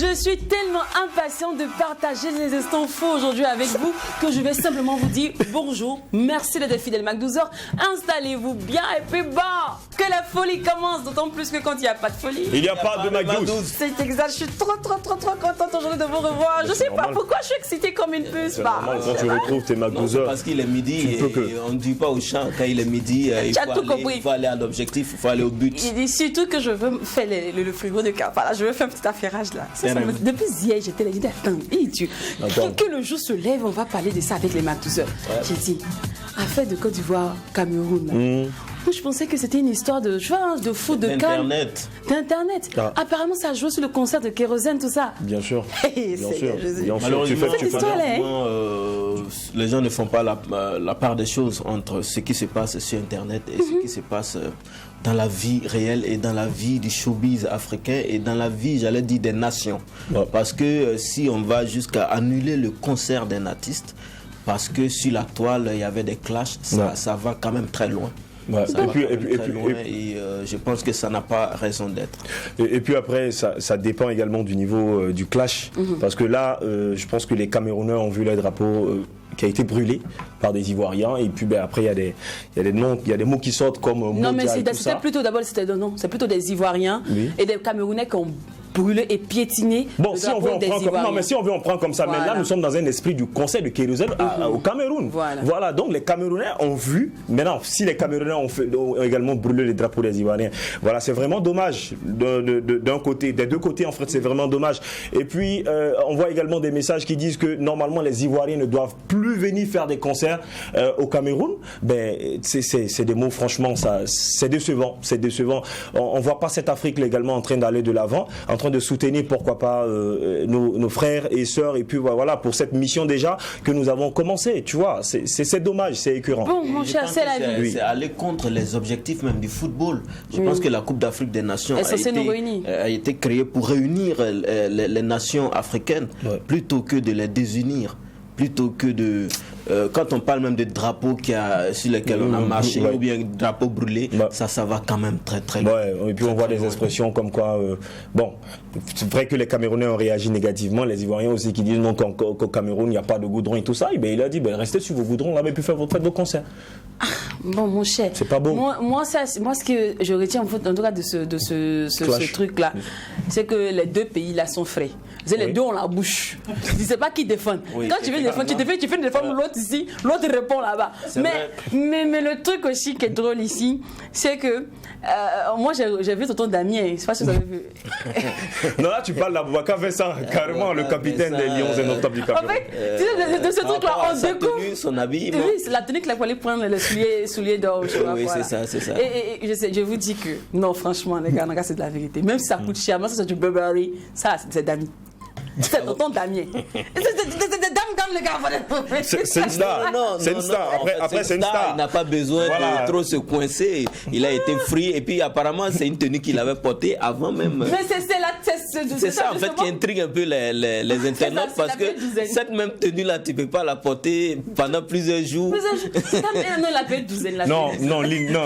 Je suis tellement impatiente de partager les instants faux aujourd'hui avec vous que je vais simplement vous dire bonjour, merci d'être fidèles Mac 12h, installez-vous bien et puis bon, que la folie commence, d'autant plus que quand il n'y a pas de folie. Il n'y a pas de Mac 12. C'est exact, je suis trop contente aujourd'hui de vous revoir. Je sais pas pourquoi je suis excitée comme une puce. Quand tu retrouves tes Mac 12h. Parce qu'il est midi et on ne dit pas au champ quand il est midi, il faut aller à l'objectif, il faut aller au but. Il dit surtout que je veux faire le frigo de café. Là, je veux faire un petit affairage là. Depuis hier, j'étais là, j'ai dit attends, que le jour se lève, on va parler de ça avec les Mac 12h. Ouais. J'ai dit, affaire de Côte d'Ivoire, Cameroun. Je pensais que c'était une histoire de foot, de Internet. D'internet. Ah. Apparemment, ça a joué sur le concert de Kérosène, tout ça. Bien sûr. Bien sûr. Les gens ne font pas la part des choses entre ce qui se passe sur Internet et ce qui se passe dans la vie réelle et dans la vie du showbiz africain et dans la vie, j'allais dire, des nations. Ouais. Parce que si on va jusqu'à annuler le concert d'un artiste, parce que sur la toile, il y avait des clashs, ça va quand même très loin. Ouais. Et je pense que ça n'a pas raison d'être. Et puis après, ça dépend également du niveau du clash. Parce que là, je pense que les Camerounais ont vu le drapeau qui a été brûlé par des Ivoiriens. Et puis après, il y a des mots qui sortent comme non, mais c'était plutôt d'abord, c'est plutôt des Ivoiriens et des Camerounais qui ont brûlé et piétiné. Bon, si on veut en prendre comme ça, mais là nous sommes dans un esprit du conseil de Kérosène au Cameroun. Voilà, donc les Camerounais ont vu. Maintenant, si les Camerounais ont également brûlé les drapeaux des Ivoiriens, voilà, c'est vraiment dommage d'un côté, des deux côtés en fait, c'est vraiment dommage. Et puis on voit également des messages qui disent que normalement les Ivoiriens ne doivent plus venir faire des concerts au Cameroun. Ben c'est des mots, franchement, ça c'est décevant, On voit pas cette Afrique également en train d'aller de l'avant, en train de soutenir pourquoi pas nos frères et sœurs, et puis voilà, pour cette mission déjà que nous avons commencé, tu vois, c'est dommage, c'est écœurant. Bon, mon cher, c'est la vie. C'est aller contre les objectifs même du football. Je pense que la Coupe d'Afrique des Nations a été créée pour réunir les nations africaines plutôt que de les désunir, plutôt que de... quand on parle même de drapeaux sur lesquels on a marché ou bien drapeaux brûlés, ça va quand même très loin. Et puis on voit des expressions comme quoi, bon, c'est vrai que les Camerounais ont réagi négativement, les Ivoiriens aussi qui disent non qu'au Cameroun il n'y a pas de goudron et tout ça, et bien il a dit restez sur vos goudrons là, mais puis faites vos concerts. Bon, mon cher, c'est pas bon. Moi ce que je retiens en tout cas de ce truc là, c'est que les deux pays là sont frais. Les deux ont la bouche. Je ne sais pas qui défend. Quand tu veux défendre, tu fais défendre l'autre ici, l'autre répond là-bas. Mais le truc aussi qui est drôle ici, c'est que moi j'ai vu tonton Damien, je ne sais pas si vous avez vu. Non, là tu parles d'Aboubacar Vincent, carrément le capitaine des Lions indomptables du Cameroun. En fait, de ce truc-là, on découvre. Son habit. Oui, c'est la tenue qu'il a fallu prendre, les souliers d'or. Oui, c'est ça. Et je vous dis que, non, franchement, les gars, c'est de la vérité. Même si ça coûte cher, moi, ça c'est du Burberry, ça c'est Damien. C'est tonton Damien. C'est une star. C'est une star. Après, c'est une star. Il n'a pas besoin de trop se coincer. Il a été free. Et puis, apparemment, c'est une tenue qu'il avait portée avant même. Mais c'est ça, en fait, qui intrigue un peu les internautes. Parce que cette même tenue-là, tu ne peux pas la porter pendant plusieurs jours. Non, il a fait 12. Non, Lynn.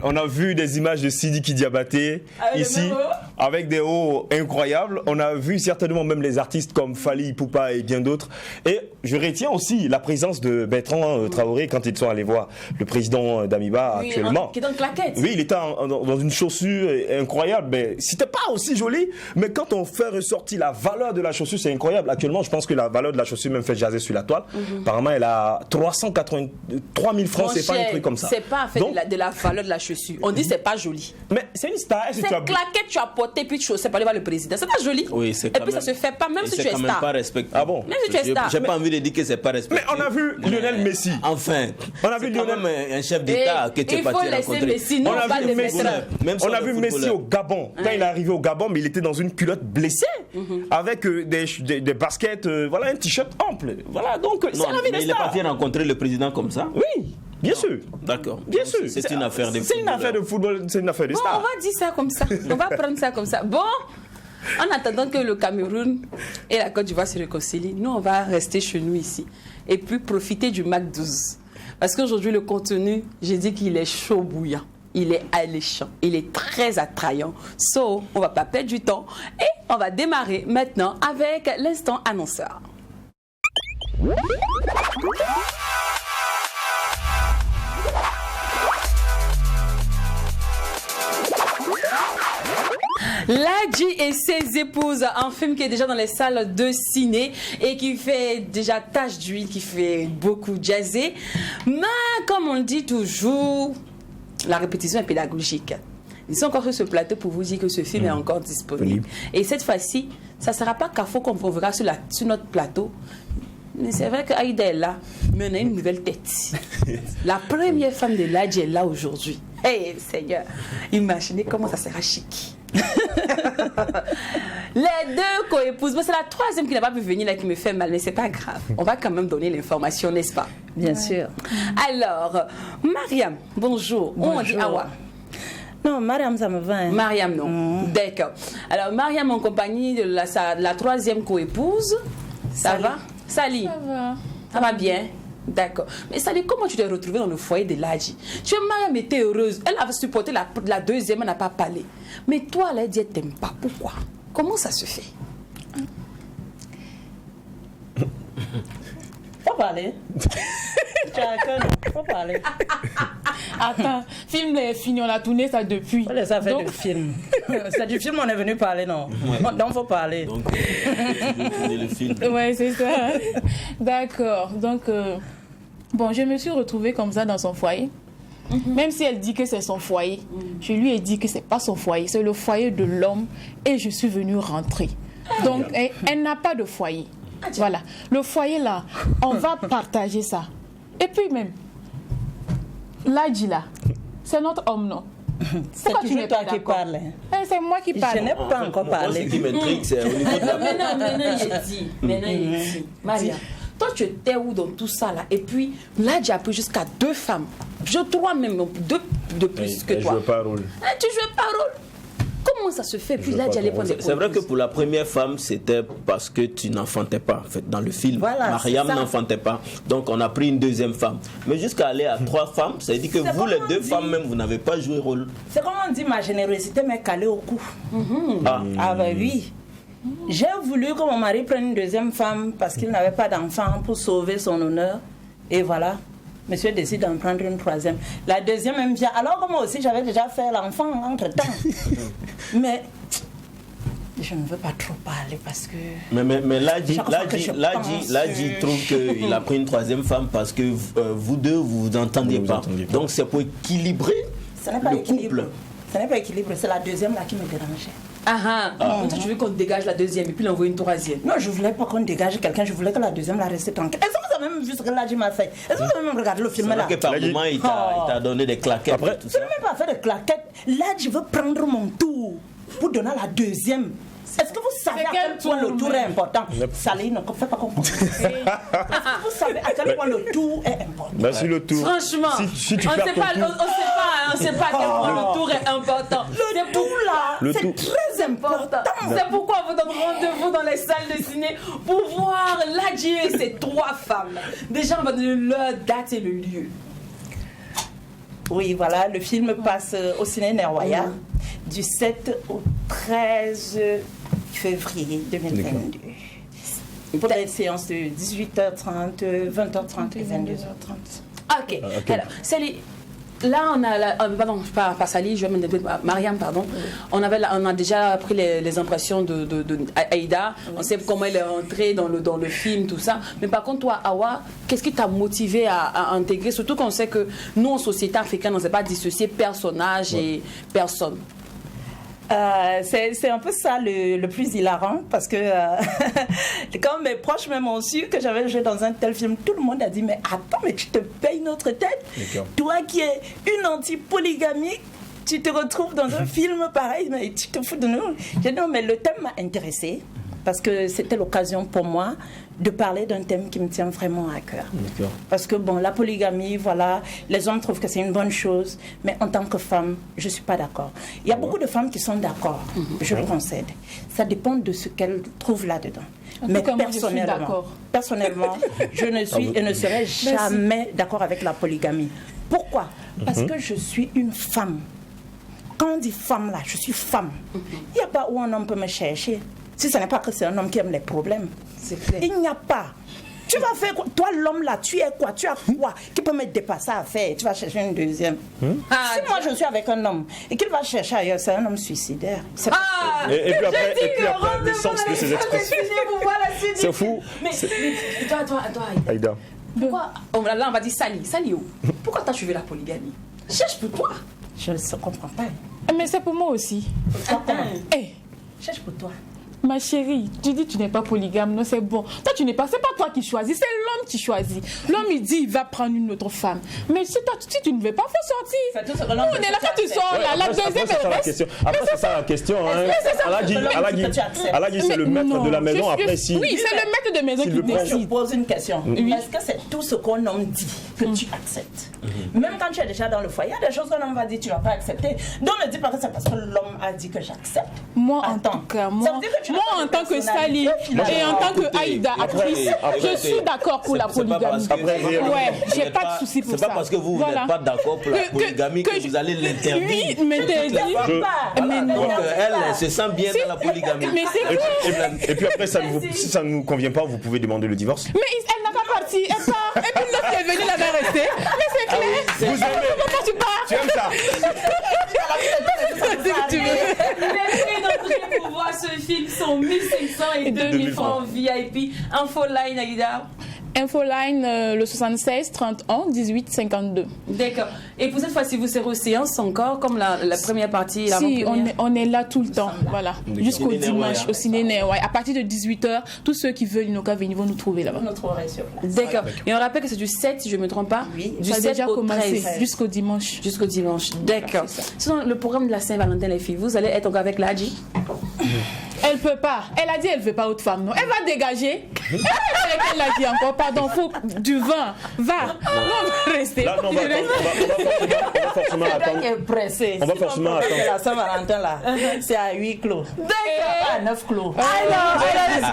On a vu des images de Sidiki Diabaté ici, avec des hauts incroyables. On a vu certainement même les artistes comme Fally Ipupa et bien d'autres. Et je retiens aussi la présence de Bertrand Traoré quand ils sont allés voir le président d'Amiba actuellement. Qui est en claquette. Oui, il était dans une chaussure incroyable. Mais c'était pas aussi joli. Mais quand on fait ressortir la valeur de la chaussure, c'est incroyable. Actuellement, je pense que la valeur de la chaussure même fait jaser sur la toile. Apparemment, elle a 383 000 francs. C'est pas un truc comme ça. C'est pas en fait de la valeur de la chaussure. On dit c'est pas joli. Mais c'est une star. C'est claquette, tu as porté puis c'est pas aller voir le président. C'est pas joli. Oui, c'est quand et puis ça se fait pas, même si tu es star. C'est quand même pas respectable. Ah bon? Même si tu es star. J'ai pas envie de dire que c'est pas respectable. Mais on a vu Lionel Messi. Enfin, on a vu Lionel, un chef d'État que tu es parti rencontrer. Messi, non, on a vu Messi au Gabon. Quand il est arrivé au Gabon, mais il était dans une culotte blessée, avec des baskets, voilà, un t-shirt ample. Voilà, donc c'est la vie des stars. Il est parti rencontrer le président comme ça? Oui. Bien sûr. D'accord. Bien sûr. C'est une affaire de football. C'est une affaire de football, c'est une affaire de stars. On va dire ça comme ça. On va prendre ça comme ça. Bon, en attendant que le Cameroun et la Côte d'Ivoire se réconcilient, nous, on va rester chez nous ici. Et puis profiter du Mac 12. Parce qu'aujourd'hui, le contenu, j'ai dit qu'il est chaud bouillant. il est alléchant, il est très attrayant. So, on va pas perdre du temps et on va démarrer maintenant avec l'instant annonceur. Ladji et ses épouses, un film qui est déjà dans les salles de ciné et qui fait déjà tache d'huile, qui fait beaucoup jazzer. Mais comme on le dit toujours, la répétition est pédagogique. Ils sont encore sur ce plateau pour vous dire que ce film est encore disponible. Et cette fois-ci, ça ne sera pas Carrefour qu'on verra sur notre plateau. Mais c'est vrai qu'Aïda est là, mais on a une nouvelle tête. La première femme de Ladji est là aujourd'hui. Hey Seigneur, imaginez comment ça sera chic. Les deux co-épouses, c'est la troisième qui n'a pas pu venir là qui me fait mal, mais c'est pas grave. On va quand même donner l'information, n'est-ce pas? Bien sûr. Alors, Mariam, bonjour. Bonjour. On dit Awa. Non, Mariam, ça me va. Hein. Mariam, non. D'accord. Alors, Mariam en compagnie de la troisième co-épouse. Ça va? Sali. Ça va. Ça va bien? D'accord. Mais Sali, comment tu t'es retrouvée dans le foyer de Ladji? Tu vois, Mariam était heureuse. Elle avait supporté la deuxième, elle n'a pas parlé. Mais toi, elle a dit, elle t'aime pas. Pourquoi? Comment ça se fait? Faut parler. Faut parler. Attends, film est fini, on a tourné ça depuis. Ça fait du film. C'est du film, on est venu parler, non? Ouais. Donc, faut parler. Donc, le film. Ouais, c'est ça. D'accord. Donc, bon, je me suis retrouvée comme ça dans son foyer. Même si elle dit que c'est son foyer, je lui ai dit que c'est pas son foyer, c'est le foyer de l'homme et je suis venue rentrer. Donc, elle n'a pas de foyer. Voilà. Le foyer là, on va partager ça. Et puis même, Ladji là, c'est notre homme, non? C'est toujours toi qui parles. C'est moi qui parle. Je n'ai pas encore parlé. Ce qui m'intrigue, c'est au niveau de la... Maintenant, il dit. Maria, toi, tu étais où dans tout ça là? Et puis, Ladji a pris jusqu'à 2 femmes. Je crois même deux de plus que toi. Tu jouais pas rôle. Tu jouais pas rôle. Comment ça se fait? Puis Ladji allait prendre des C'est vrai que pour la première femme, c'était parce que tu n'enfantais pas. En fait, dans le film, voilà, Mariam n'enfantait pas. Donc, on a pris une deuxième femme. Mais jusqu'à aller à 3 femmes, ça veut dire que vous, les 2 femmes même, vous n'avez pas joué rôle. C'est comme on dit, ma générosité m'est calée au cou. Ah ben oui. J'ai voulu que mon mari prenne une deuxième femme parce qu'il n'avait pas d'enfant pour sauver son honneur. Et voilà. Monsieur décide d'en prendre une troisième. La deuxième même vient. Alors que moi aussi, j'avais déjà fait l'enfant entre-temps. Mais je ne veux pas trop parler parce que... Mais Ladji trouve qu'il a pris une troisième femme parce que vous deux, vous vous entendiez pas. Donc c'est pour équilibrer le couple. Ce n'est pas équilibré, c'est la deuxième là qui me dérangeait. Comme ça, tu veux qu'on dégage la deuxième et puis l'envoyer une troisième? Non, je ne voulais pas qu'on dégage quelqu'un, je voulais que la deuxième la reste tranquille. Est-ce que vous avez même vu ce que Ladji m'a fait? Est-ce que vous avez même regardé le film là? C'est vrai que par moment, il t'a donné des claquettes. Après, je n'ai même pas fait de claquettes. Ladji veut prendre mon tour pour donner la deuxième. Est-ce que vous savez à quel point le tour est important? Salih, ne fais pas comprendre. Est-ce que vous savez à quel point le tour est important? Bah, si le tour. Franchement, si tu on ne sait pas à quel point le tour est important. Le tour là, c'est très important. C'est pourquoi vous donne rendez-vous dans les salles de ciné pour voir Ladji et ses 3 femmes. Déjà, on va donner leur date et le lieu. Oui, voilà, le film passe au ciné Nerwaya du 7 au 13 février 2022. Pour des séances de 18h30, 20h30 et 22h30. Ok. Alors, Sali, là, on a... pardon, pas Sali, je vais Mariam, pardon. On a déjà pris les impressions de Aïda. On sait comment elle est entrée dans le film, tout ça. Mais par contre, toi, Awa, qu'est-ce qui t'a motivé à intégrer? Surtout qu'on sait que nous, en société africaine, on ne sait pas dissocier personnage et personne. C'est un peu ça le plus hilarant parce que quand mes proches même ont su que j'avais joué dans un tel film, tout le monde a dit mais attends, mais tu te payes notre tête. Toi qui es une anti-polygamie, tu te retrouves dans un film pareil, mais tu te fous de nous. J'ai dit non, mais le thème m'a intéressée parce que c'était l'occasion pour moi de parler d'un thème qui me tient vraiment à cœur. Parce que bon, la polygamie, voilà, les hommes trouvent que c'est une bonne chose, mais en tant que femme, je ne suis pas d'accord. Il y a beaucoup de femmes qui sont d'accord, je le concède. Ça dépend de ce qu'elles trouvent là-dedans. Mais personnellement, je ne suis et ne serai jamais d'accord avec la polygamie. Pourquoi? Parce que je suis une femme. Quand on dit femme là, je suis femme. Il n'y a pas où un homme peut me chercher. Si ce n'est pas que c'est un homme qui aime les problèmes. Il n'y a pas. Tu vas faire quoi? Toi, l'homme là, tu es quoi? Tu as quoi qui peut me dépasser à faire? Tu vas chercher une deuxième. Si moi je suis avec un homme et qu'il va chercher ailleurs, c'est un homme suicidaire. Et puis après, le sens de ces expressions. C'est fou. Mais toi, Aïda. Pourquoi? Là, on va dire Sali. Sali, pourquoi tu as suivi la polygamie? Cherche pour toi. Je ne comprends pas. Mais c'est pour moi aussi. Cherche pour toi. Ma chérie, tu dis que tu n'es pas polygame, non, c'est bon. Toi, tu n'es pas, c'est pas toi qui choisis, c'est l'homme qui choisit. L'homme, il dit, il va prendre une autre femme. Mais si toi, si tu ne veux pas, il faut sortir. On est là quand tu sors, la deuxième est reste. Après, c'est ça la question. Allah dit, c'est le maître de la maison. Après, si. Oui, c'est le maître de maison qui décide. Je pose une question. Est-ce que c'est tout ce qu'un homme dit que tu acceptes? Même quand tu es déjà dans le foyer, il y a des choses qu'un homme va dire, tu ne vas pas accepter. Donc, ne dis pas que c'est parce que l'homme a dit que j'accepte. Moi, en tout cas, moi, en tant que Sali et en tant que Aïda, actrice, je suis d'accord pour la polygamie. Ouais, j'ai pas de souci pour ça. C'est pas parce que vous n'êtes pas d'accord pour la polygamie que vous allez l'interdire. Oui, mais donc elle se sent bien dans la polygamie. Et puis après, si ça ne nous convient pas, vous pouvez demander le divorce. Mais elle n'a pas parti, elle part. Et puis l'autre qui est venu, elle va rester. Mais c'est clair. Vous aimez. Pourquoi tu pars? Tu aimes ça? Les prix d'entrée pour voir ce film sont 1500 et 2000 francs VIP. Infoline, Aïda. Infoline, le 76 31 18 52. D'accord. Et pour cette fois-ci, vous serez aux séances encore, comme la première partie? Si, on est là tout le temps. Voilà. Jusqu'au dimanche, au Ciné Néroya. À partir de 18h, tous ceux qui veulent venir vont nous trouver là-bas. Nous trouverons sur place. D'accord. Et on rappelle que c'est du 7, si je ne me trompe pas. Oui, du ça a 7 déjà au commencé 13. jusqu'au dimanche. Jusqu'au dimanche. D'accord. Sinon, le programme de la Saint-Valentin, les filles, vous allez être encore avec Ladji? Elle peut pas. Elle a dit elle veut pas autre femme. Non. Elle va dégager. Elle a dit encore pardon. Faut du vin. Va. Non, rester. Là, non, on va forcément attendre. On va forcément attendre. La Saint-Valentin là, c'est à 8 clos. D'accord. À 9 clos. Alors,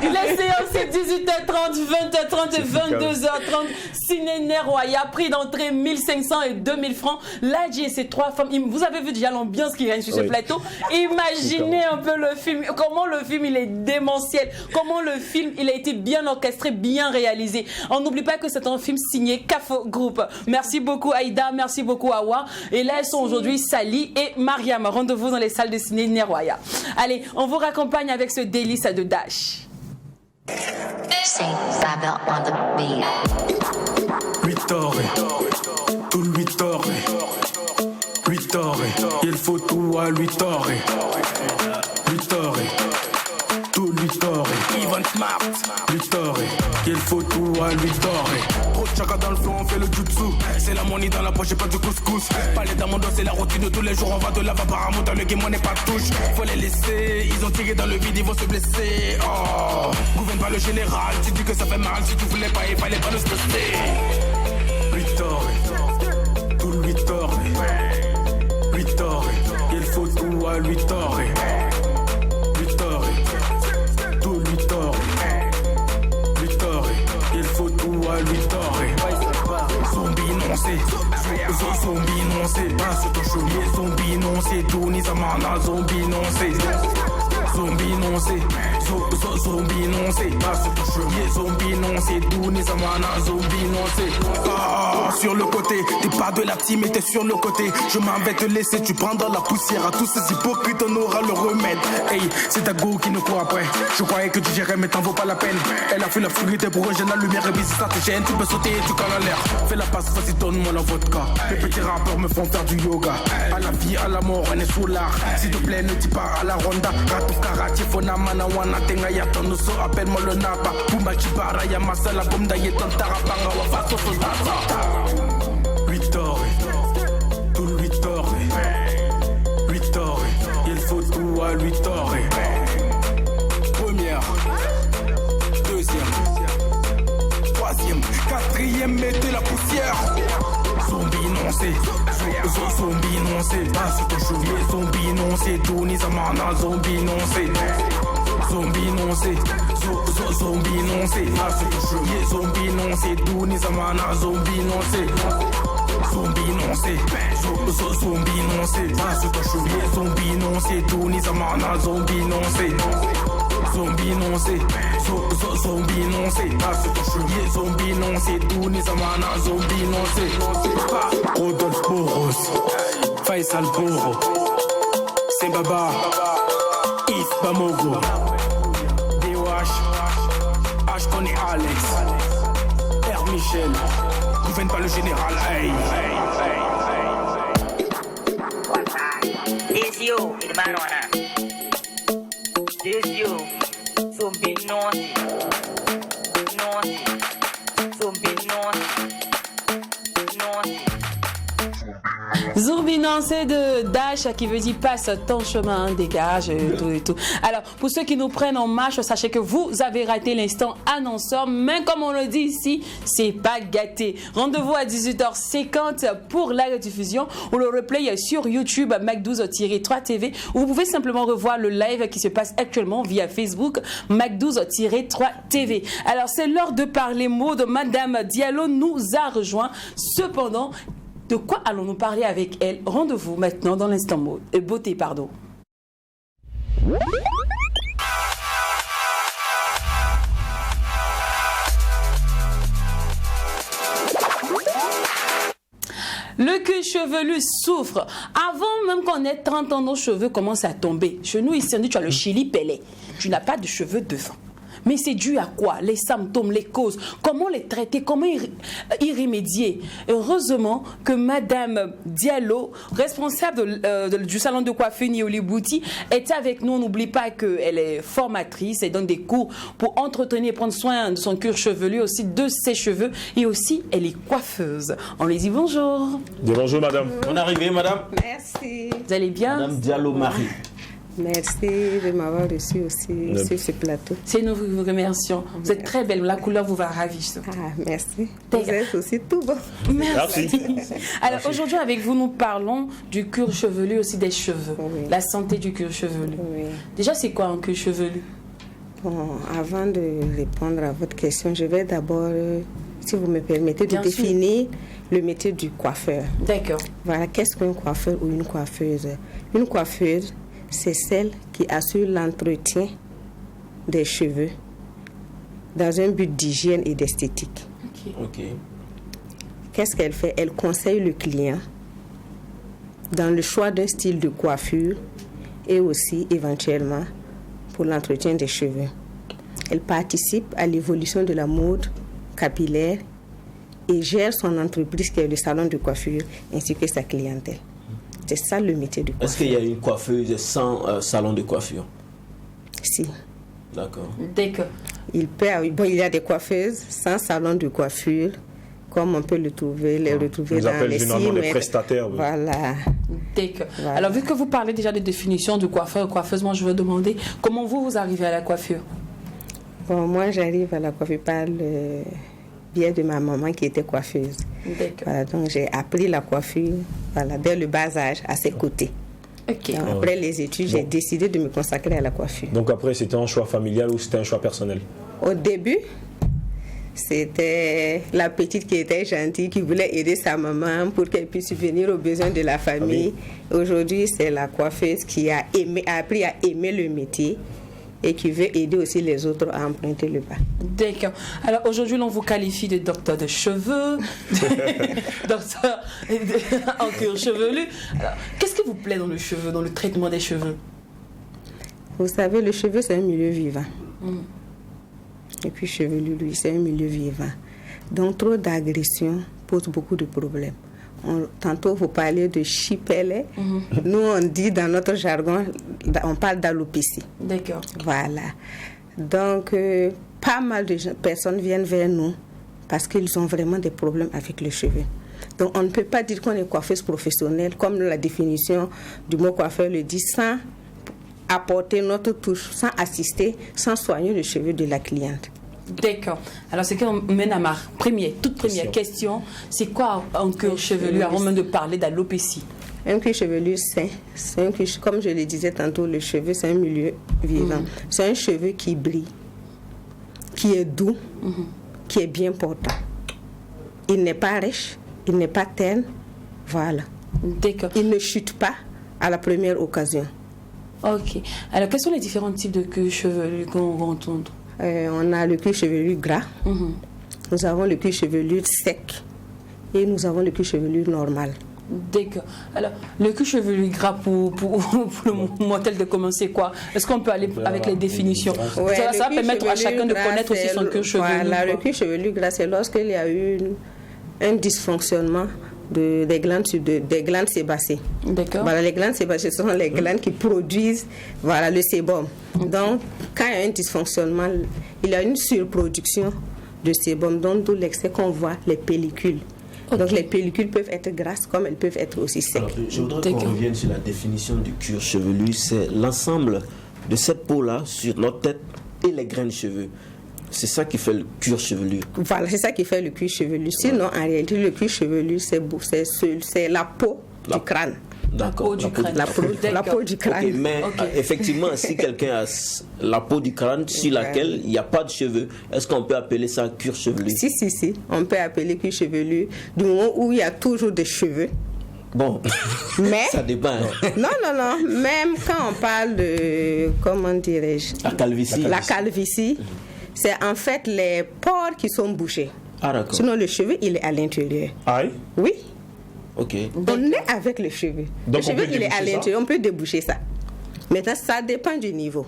les séances c'est 18h30, 20h30 et 22h30. Ciné Néroya, prix d'entrée 1500 et 2000 francs. Ladji et ses 3 femmes. Vous avez vu déjà l'ambiance qui règne sur ce plateau. Imaginez un peu le film. Comment le film il est démentiel. Comment le film il a été bien orchestré, bien réalisé. On n'oublie pas que c'est un film signé CAFO Group. Merci beaucoup Aïda, merci beaucoup Awa. Et là elles sont aujourd'hui Sali et Mariam. Rendez-vous dans les salles de Ciné Néroya. Allez, on vous raccompagne avec ce délice de Dash. 8 ore, tout 8 ore, 8 ore, il faut tout à 8 ore, 8 ore, tout 8 ore, Ivan Smart, 8 ore, il faut tout à 8 ore. Trop de chaka dans le fond, on fait le jutsu, c'est la money dans la poche et pas du couscous. Parler dans mon dos, c'est la routine de tous les jours, on va de là-bas par amour dans le game, on n'est pas touche. Faut les laisser, ils ont tiré dans le vide, ils vont se blesser. Oh, gouverne pas le général, tu dis que ça fait mal, si tu voulais pas, il fallait pas le stresser. 8 ore, tout 8 ore, 8 ore, il faut tout à 8 ore, 8 ore, tout 8 ore, 8 ore, il faut tout à 8 ore. Zombie non c'est, zombie non c'est, pas sur ton chaumier, zombie non c'est, tout ni sa mana, zombie non c'est, zombie non c'est, zombie non c'est, pas sur ton chaumier, zombie non c'est, tout ni sa mana, zombie non c'est. Ah, sur le côté, t'es pas de la team mais t'es sur le côté. Je m'en vais te laisser, tu prends dans la poussière. À tous ces hypocrites on aura le remède. Hey, c'est ta go qui nous court après. Je croyais que tu gérais mais t'en vaut pas la peine. Elle a fait la fluidité pour rejoindre la lumière. Et puis si ça te gêne, tu peux sauter et tu colles en l'air. Fais la passe, vas-y donne-moi la vodka. Les petits rappeurs me font faire du yoga. À la vie, à la mort, on est sous l'art. S'il te plaît, ne dis pas à la ronda. Ratouf karate, fona mana wana tenga yato. Nous so appelle-moi le napa. Puma chibara, yamasa la bomba yeton tarapanga wa faso sozata. 8 ore, tout 8 ore, 8 ore, il faut tout à 8 ore. Première, deuxième, troisième, quatrième, mettez la poussière. Zombie non c'est, zombie non c'est, pas sur ton chauvier, zombie non c'est, tout ni sa mana, zombie non c'est, zombie non c'est, zombie non c'est, pas sur ton chauvier, zombie non c'est, tout ni sa mana, zombie non c'est. Zombie non c'est, zombie non c'est. Passe ton chevalier, zombie non c'est. Tout ni zamana, zombie non c'est. Zombie non c'est, zombie non c'est. Passe ton chevalier, zombie non c'est. Tout ni zamana, zombie non c'est. Rodolphe Boros, Faisal Boro, Sembaba, Yves Bamogo, DOH, Ashton et Alex, R. Michel, gouverne pas le général, hey. Desio, il marona. Desio, zombie naughty. Naughty. Zombie naughty. Naughty. Zourbinant, c'est de Dash qui veut dire passe ton chemin, dégage, tout et tout. Alors, pour ceux qui nous prennent en marche, sachez que vous avez raté l'instant annonceur, mais comme on le dit ici, c'est pas gâté. Rendez-vous à 18h50 pour la rediffusion ou le replay sur YouTube Mac12-3 TV, où vous pouvez simplement revoir le live qui se passe actuellement via Facebook Mac12-3 TV. Alors, c'est l'heure de parler mots de Madame Diallo nous a rejoint. Cependant, de quoi allons-nous parler avec elle? Rendez-vous maintenant dans l'instant mode. Beauté, pardon. Le cuir chevelu souffre. Avant même qu'on ait 30 ans, nos cheveux commencent à tomber. Chez nous, ici, on dit tu as le chili pelé. Tu n'as pas de cheveux devant. Mais c'est dû à quoi? Les symptômes, les causes, comment les traiter, comment y remédier? Heureusement que Madame Diallo, responsable du salon de coiffure Nioli Bouti, est avec nous. On n'oublie pas qu'elle est formatrice et donne des cours pour entretenir et prendre soin de son cuir chevelu, aussi de ses cheveux, et aussi elle est coiffeuse. On lui dit bonjour. Bonjour madame. Bonne arrivée madame. Merci. Vous allez bien? Madame Diallo Marie. Merci de m'avoir reçu aussi sur ce plateau. C'est nous vous remercions. Vous êtes très belle. La couleur vous va ravir. Ah, merci. Vous êtes aussi tout beau. Merci. Alors aujourd'hui avec vous, nous parlons du cuir chevelu, aussi des cheveux. Oui. La santé du cuir chevelu. Oui. Déjà, c'est quoi un cuir chevelu? Bon, avant de répondre à votre question, je vais d'abord, si vous me permettez, de définir le métier du coiffeur. D'accord. Voilà, qu'est-ce qu'un coiffeur ou une coiffeuse? Une coiffeuse, c'est celle qui assure l'entretien des cheveux dans un but d'hygiène et d'esthétique. Ok. Qu'est-ce qu'elle fait? Elle conseille le client dans le choix d'un style de coiffure et aussi éventuellement pour l'entretien des cheveux. Elle participe à l'évolution de la mode capillaire et gère son entreprise qui est le salon de coiffure ainsi que sa clientèle. C'est ça le métier du coiffeur. Est-ce qu'il y a une coiffeuse sans salon de coiffure? Si. D'accord. D'accord. Il y a des coiffeuses sans salon de coiffure, comme on peut les retrouver dans les sites. Les prestataires. Oui. Voilà. D'accord. Voilà. Alors, vu que vous parlez déjà de définition de coiffeur et coiffeuse, moi je veux demander comment vous arrivez à la coiffure? Bon, moi j'arrive à la coiffure par le biais de ma maman qui était coiffeuse. Voilà, donc j'ai appris la coiffure dès le bas âge à ses côtés. Okay. Donc, après les études, j'ai décidé de me consacrer à la coiffure. Donc après, c'était un choix familial ou c'était un choix personnel? Au début, c'était la petite qui était gentille, qui voulait aider sa maman pour qu'elle puisse subvenir aux besoins de la famille. Aujourd'hui, c'est la coiffeuse qui a appris à aimer le métier et qui veut aider aussi les autres à emprunter le pas. D'accord. Alors aujourd'hui, on vous qualifie de docteur de cheveux, docteur en cuir chevelu. Alors, qu'est-ce qui vous plaît dans le cheveu, dans le traitement des cheveux? Vous savez, le cheveu, c'est un milieu vivant. Et puis chevelu, lui, c'est un milieu vivant. Donc trop d'agression pose beaucoup de problèmes. Tantôt, vous parlez de chipelé. Nous, on dit dans notre jargon, on parle d'alopécie. D'accord. Voilà. Donc, pas mal de personnes viennent vers nous parce qu'ils ont vraiment des problèmes avec les cheveux. Donc, on ne peut pas dire qu'on est coiffeuse professionnelle, comme la définition du mot coiffeur le dit, sans apporter notre touche, sans assister, sans soigner les cheveux de la cliente. D'accord. Alors, c'est qu'on mène à ma toute première question. C'est quoi un cuir chevelu avant même de parler d'alopécie? Un cuir chevelu, c'est un cuir, comme je le disais tantôt, le cheveu, c'est un milieu vivant. C'est un cheveu qui brille, qui est doux, qui est bien portant. Il n'est pas riche, il n'est pas terne, Voilà. D'accord. Il ne chute pas à la première occasion. Ok. Alors, quels sont les différents types de cuir chevelu qu'on rencontre? On a le cuir chevelu gras, nous avons le cuir chevelu sec et nous avons le cuir chevelu normal. D'accord. Alors, le cuir chevelu gras pour le mortel de commencer quoi? Est-ce qu'on peut aller avec les définitions? Ouais, ça va permettre à chacun de connaître aussi son cuir chevelu. Voilà, le cuir chevelu gras, c'est lorsqu'il y a eu un dysfonctionnement des glandes sébacées. D'accord. Voilà, les glandes sébacées sont les glandes qui produisent le sébum. Donc, quand il y a un dysfonctionnement, il y a une surproduction de sébum, donc d'où l'excès qu'on voit les pellicules. Donc les pellicules peuvent être grasses comme elles peuvent être aussi secs. Alors, je voudrais qu'on revienne sur la définition du cuir chevelu. C'est l'ensemble de cette peau-là sur notre tête et les grains de cheveux. C'est ça qui fait le cuir chevelu. Voilà, c'est ça qui fait le cuir chevelu. Sinon, en réalité, le cuir chevelu, c'est la peau du crâne. D'accord. La peau du crâne. Okay, mais effectivement, si quelqu'un a la peau du crâne sur laquelle il n'y a pas de cheveux, est-ce qu'on peut appeler ça cuir chevelu? Si. On peut appeler cuir chevelu du moment où il y a toujours des cheveux. Bon, mais ça dépend. Non. Même quand on parle de, comment dirais-je, la calvitie, c'est en fait les pores qui sont bouchés. Ah, d'accord. Sinon, le cheveu, il est à l'intérieur. Ah oui? Oui. Ok. On est avec le cheveu. Donc le cheveu, il est à l'intérieur. On peut déboucher ça. Maintenant, ça dépend du niveau.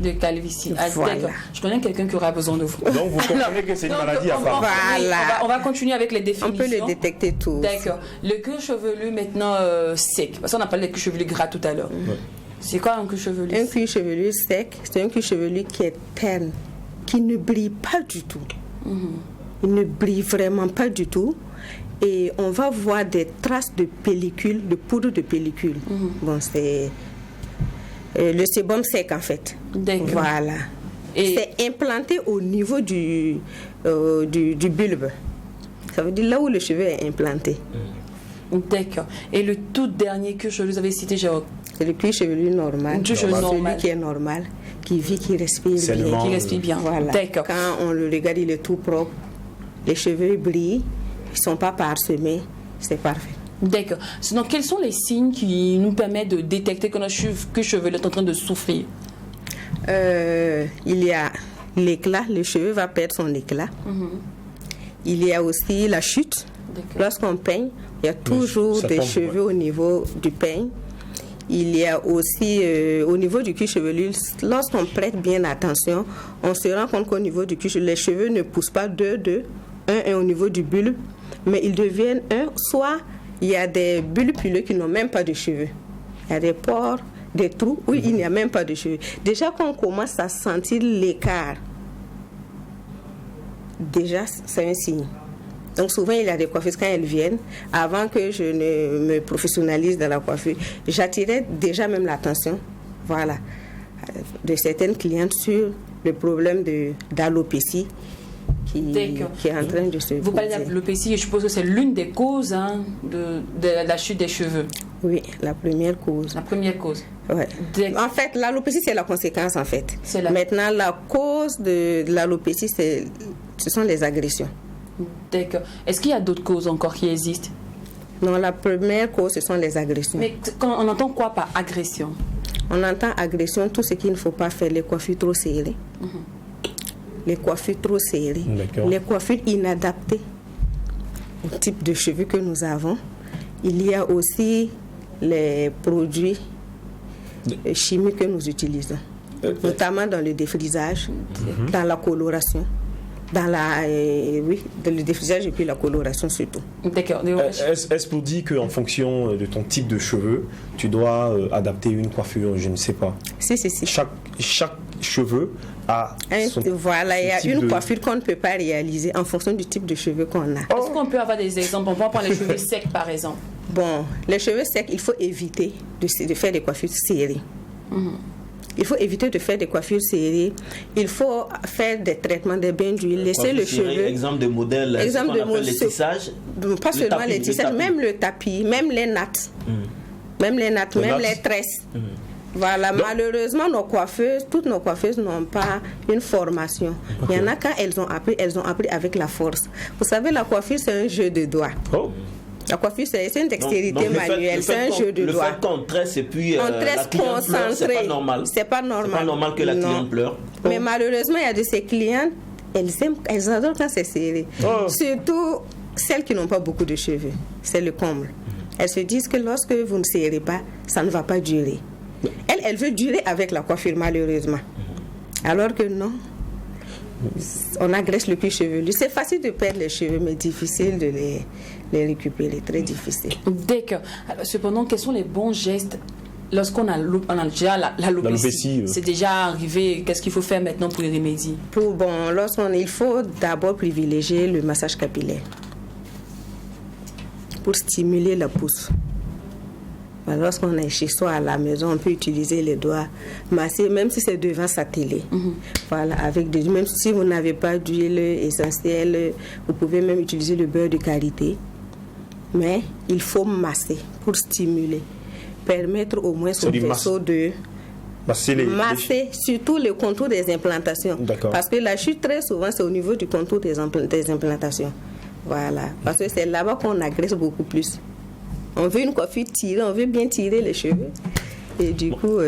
De calvitie. Voilà. Je connais quelqu'un qui aura besoin de vous. Donc vous comprenez que c'est une maladie à part. Voilà. On va continuer avec les définitions. On peut le détecter tous. D'accord. Le cuir chevelu maintenant sec. Parce qu'on a parlé de cuir chevelu gras tout à l'heure. C'est quoi un cuir chevelu? Un cuir chevelu sec, c'est un cuir chevelu qui est terne, qui ne brille pas du tout. Il ne brille vraiment pas du tout. Et on va voir des traces de pellicule, de poudre de pellicule. Bon, c'est le sébum sec en fait. D'accord. Voilà. Et c'est implanté au niveau du bulbe. Ça veut dire là où le cheveu est implanté. D'accord. Et le tout dernier cuir chevelu, vous avez cité, Jérôme? C'est le cuir chevelu normal. Celui qui est normal, qui vit, qui respire bien. Qui respire bien. Voilà. D'accord. Quand on le regarde, il est tout propre. Les cheveux brillent. Ils ne sont pas parsemés, c'est parfait. D'accord. Sinon, quels sont les signes qui nous permettent de détecter que notre cuir chevelu est en train de souffrir? Il y a l'éclat, le cheveu va perdre son éclat. Il y a aussi la chute. Lorsqu'on peigne, il y a toujours des cheveux au niveau du peigne. Il y a aussi au niveau du cuir chevelu, lorsqu'on prête bien attention, on se rend compte qu'au niveau du cuir chevelu, les cheveux ne poussent pas un au niveau du bulbe, mais ils deviennent un. Soit il y a des bulbes pileux qui n'ont même pas de cheveux. Il y a des pores, des trous où il n'y a même pas de cheveux. Déjà qu'on commence à sentir l'écart, déjà c'est un signe. Donc souvent il y a des coiffeuses quand elles viennent, avant que je ne me professionnalise dans la coiffure, j'attirais déjà même l'attention, de certaines clientes sur le problème d'alopécie. Qui est en train de se Vous parlez d'alopécie, je suppose que c'est l'une des causes de la chute des cheveux. Oui, la première cause. La première cause. Ouais. En fait, l'alopécie, c'est la conséquence, en fait. Maintenant, la cause de l'alopécie, ce sont les agressions. D'accord. Est-ce qu'il y a d'autres causes encore qui existent? Non, la première cause, ce sont les agressions. Mais on entend quoi par agression? On entend agression, tout ce qu'il ne faut pas faire, les coiffures trop serrées. Les coiffures trop serrées, les coiffures inadaptées au type de cheveux que nous avons. Il y a aussi les produits chimiques que nous utilisons, notamment dans le défrisage, dans la coloration. Dans le défrisage et puis la coloration surtout. D'accord. Est-ce pour dire qu'en fonction de ton type de cheveux, tu dois adapter une coiffure, je ne sais pas? Si. Chaque cheveu a son il y a une coiffure qu'on ne peut pas réaliser en fonction du type de cheveux qu'on a. Est-ce qu'on peut avoir des exemples? On peut prendre les cheveux secs par exemple. Bon, les cheveux secs, il faut éviter de faire des coiffures serrées. Il faut éviter de faire des coiffures serrées. Il faut faire des traitements, des bains d'huile, laisser le cheveu. Exemple de modèle, exemple de les tissages. Pas seulement les tissages, même le tapis, même les nattes. Même les nattes, même les tresses. Voilà, donc, malheureusement, toutes nos coiffeuses n'ont pas une formation. Il y en a quand elles ont appris avec la force. Vous savez, la coiffure, c'est un jeu de doigts. La coiffure, c'est une dextérité manuelle, c'est un jeu de doigts. Le fait qu'on tresse et puis on tresse concentré, c'est pas normal. C'est pas normal. C'est pas normal que la cliente pleure. Mais malheureusement, il y a de ces clientes, elles adorent quand c'est serré. Surtout celles qui n'ont pas beaucoup de cheveux. C'est le comble. Elles se disent que lorsque vous ne serrez pas, ça ne va pas durer. Elle veut durer avec la coiffure, malheureusement. Alors que non. On agresse le cuir chevelu. C'est facile de perdre les cheveux, mais difficile de les récupérer. Très difficile. D'accord. Cependant, quels sont les bons gestes lorsqu'on a déjà l'alopécie? C'est déjà arrivé. Qu'est-ce qu'il faut faire maintenant pour y remédier? Il faut d'abord privilégier le massage capillaire pour stimuler la pousse. Lorsqu'on est chez soi à la maison, on peut utiliser les doigts, masser, même si c'est devant sa télé. Voilà, même si vous n'avez pas d'huile essentielle, vous pouvez même utiliser le beurre de karité. Mais il faut masser pour stimuler, permettre au moins au vaisseau de masser surtout le contour des implantations. Parce que la chute, très souvent, c'est au niveau du contour des implantations. Voilà, parce que c'est là-bas qu'on agresse beaucoup plus. On veut une coiffure tirée, on veut bien tirer les cheveux. Et du coup,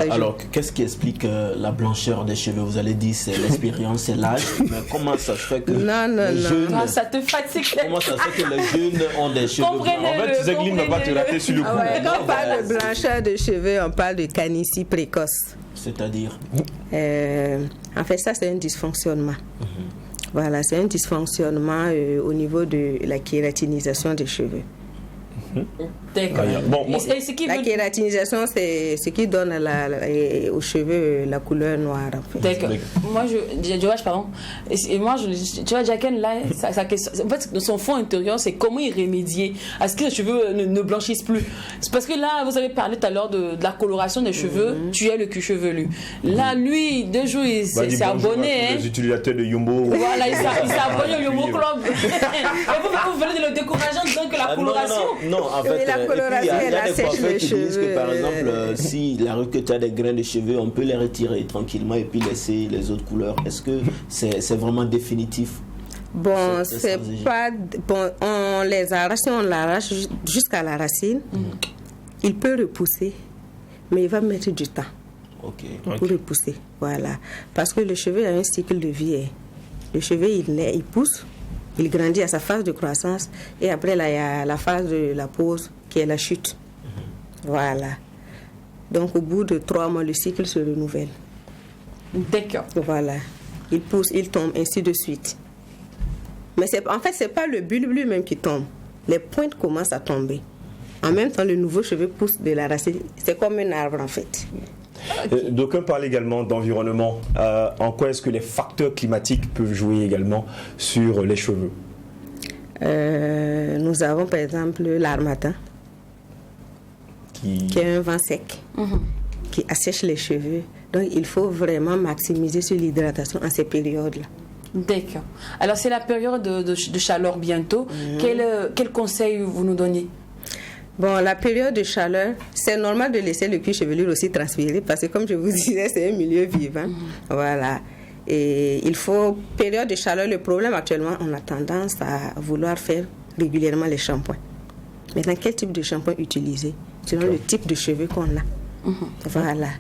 alors, qu'est-ce qui explique la blancheur des cheveux? Vous allez dire c'est l'expérience, c'est l'âge. Mais comment ça se fait que les jeunes... ça te fatigue. Comment ça se fait que les jeunes ont des cheveux blancs? En fait, tu sais que Lynn ne va pas te rater sur le coup. Quand on parle de blancheur de cheveux, on parle de canicie précoce. C'est-à-dire en fait, ça, c'est un dysfonctionnement. Voilà, c'est un dysfonctionnement au niveau de la kératinisation des cheveux. D'accord. La kératinisation, c'est ce qui donne aux cheveux la couleur noire. En fait. D'accord. Moi, pardon. Et moi, tu vois, Jacqueline, là, en fait, son fond intérieur, c'est comment y remédier à ce que les cheveux ne blanchissent plus. C'est parce que là, vous avez parlé tout à l'heure de la coloration des cheveux, tu es le cuir chevelu. Là, lui, 2 jours, il s'est abonné. Les utilisateurs de Yumbo. Voilà, il s'est abonné au Yumbo Club. Et vous venez de le décourager en disant que la coloration. Non, en fait, la coloration, il y a des coiffeurs qui disent que par exemple, si il arrive que tu as des grains de cheveux, on peut les retirer tranquillement et puis laisser les autres couleurs. Est-ce que c'est vraiment définitif? C'est pas. On les arrache, si on l'arrache jusqu'à la racine, il peut repousser, mais il va mettre du temps pour repousser. Voilà. Parce que le cheveu a un cycle de vie. Le cheveu, il pousse. Il grandit à sa phase de croissance et après là, il y a la phase de la pause qui est la chute. Voilà. Donc au bout de 3 mois, le cycle se renouvelle. D'accord. Voilà. Il pousse, il tombe, ainsi de suite. Mais en fait, c'est pas le bulbe lui-même qui tombe. Les pointes commencent à tomber. En même temps, le nouveau cheveu pousse de la racine. C'est comme un arbre en fait. D'aucuns parlent également d'environnement. En quoi est-ce que les facteurs climatiques peuvent jouer également sur les cheveux? Nous avons par exemple l'harmattan, qui est un vent sec, qui assèche les cheveux. Donc il faut vraiment maximiser sur l'hydratation en ces périodes-là. D'accord. Alors c'est la période de chaleur bientôt. Quel conseil vous nous donnez? La période de chaleur, c'est normal de laisser le cuir chevelu aussi transpirer parce que comme je vous disais, c'est un milieu vivant. Voilà. Et il faut, période de chaleur, le problème actuellement, on a tendance à vouloir faire régulièrement les shampoings. Maintenant, quel type de shampoing utiliser selon le type de cheveux qu'on a. Voilà.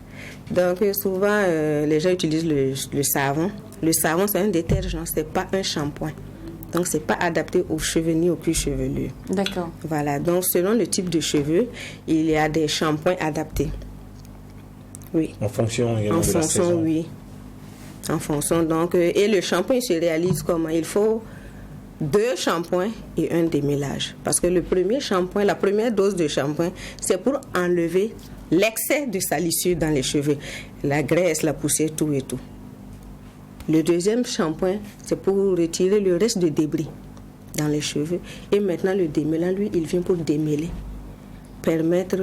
Donc souvent, les gens utilisent le savon. Le savon, c'est un détergent, c'est pas un shampoing. Donc, ce n'est pas adapté aux cheveux ni aux cuirs chevelus. D'accord. Voilà. Donc, selon le type de cheveux, il y a des shampoings adaptés. Oui. En fonction également de la saison. Oui. En fonction. Donc, et le shampoing se réalise comment? Il faut 2 shampoings et un démêlage. Parce que le premier shampoing, la première dose de shampoing, c'est pour enlever l'excès de salissure dans les cheveux. La graisse, la poussière, tout et tout. Le deuxième shampoing, c'est pour retirer le reste de débris dans les cheveux. Et maintenant, le démêlant, lui, il vient pour démêler, permettre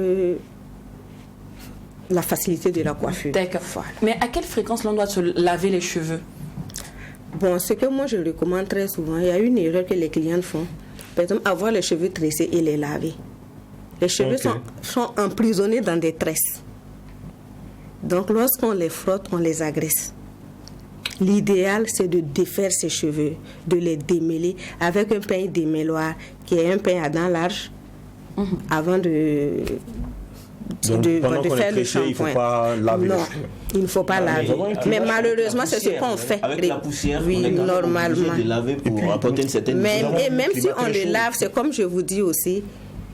la facilité de la coiffure. D'accord. Voilà. Mais à quelle fréquence l'on doit se laver les cheveux? Ce que moi, je recommande très souvent, il y a une erreur que les clients font. Par exemple, avoir les cheveux tressés et les laver. Les cheveux sont emprisonnés dans des tresses. Donc, lorsqu'on les frotte, on les agresse. l'idéal, c'est de défaire ses cheveux, de les démêler avec un pain démêloir qui est un pain à dents larges avant de faire le shampoing. Il ne faut pas laver les cheveux. Il ne faut pas laver. Mais malheureusement, c'est ce qu'on fait. Avec la poussière, oui, on est normalement. De laver pour apporter une certaine et même si on le lave, c'est comme je vous dis aussi,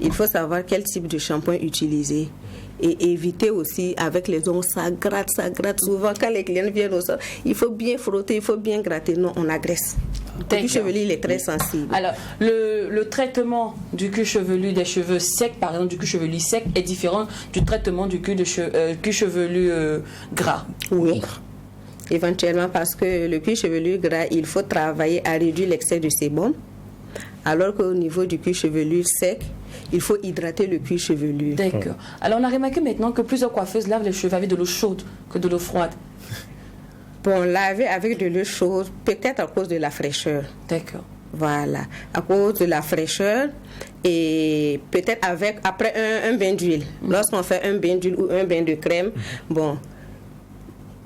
il faut savoir quel type de shampoing utiliser. Et éviter aussi avec les ongles, ça gratte. Souvent, quand les clients viennent au sol, il faut bien frotter, il faut bien gratter. Non, on agresse. Le cuir chevelu, il est très sensible. Alors, le traitement du cuir chevelu des cheveux secs, par exemple, du cuir chevelu sec, est différent du traitement du cuir chevelu gras. Oui. Éventuellement, parce que le cuir chevelu gras, il faut travailler à réduire l'excès de sébum. Alors qu'au niveau du cuir chevelu sec, il faut hydrater le cuir chevelu. D'accord. Alors on a remarqué maintenant que plusieurs coiffeuses lavent les cheveux avec de l'eau chaude que de l'eau froide. Bon, laver avec de l'eau chaude, peut-être à cause de la fraîcheur. D'accord. Voilà, à cause de la fraîcheur et peut-être après un bain d'huile. Lorsqu'on fait un bain d'huile ou un bain de crème, bon,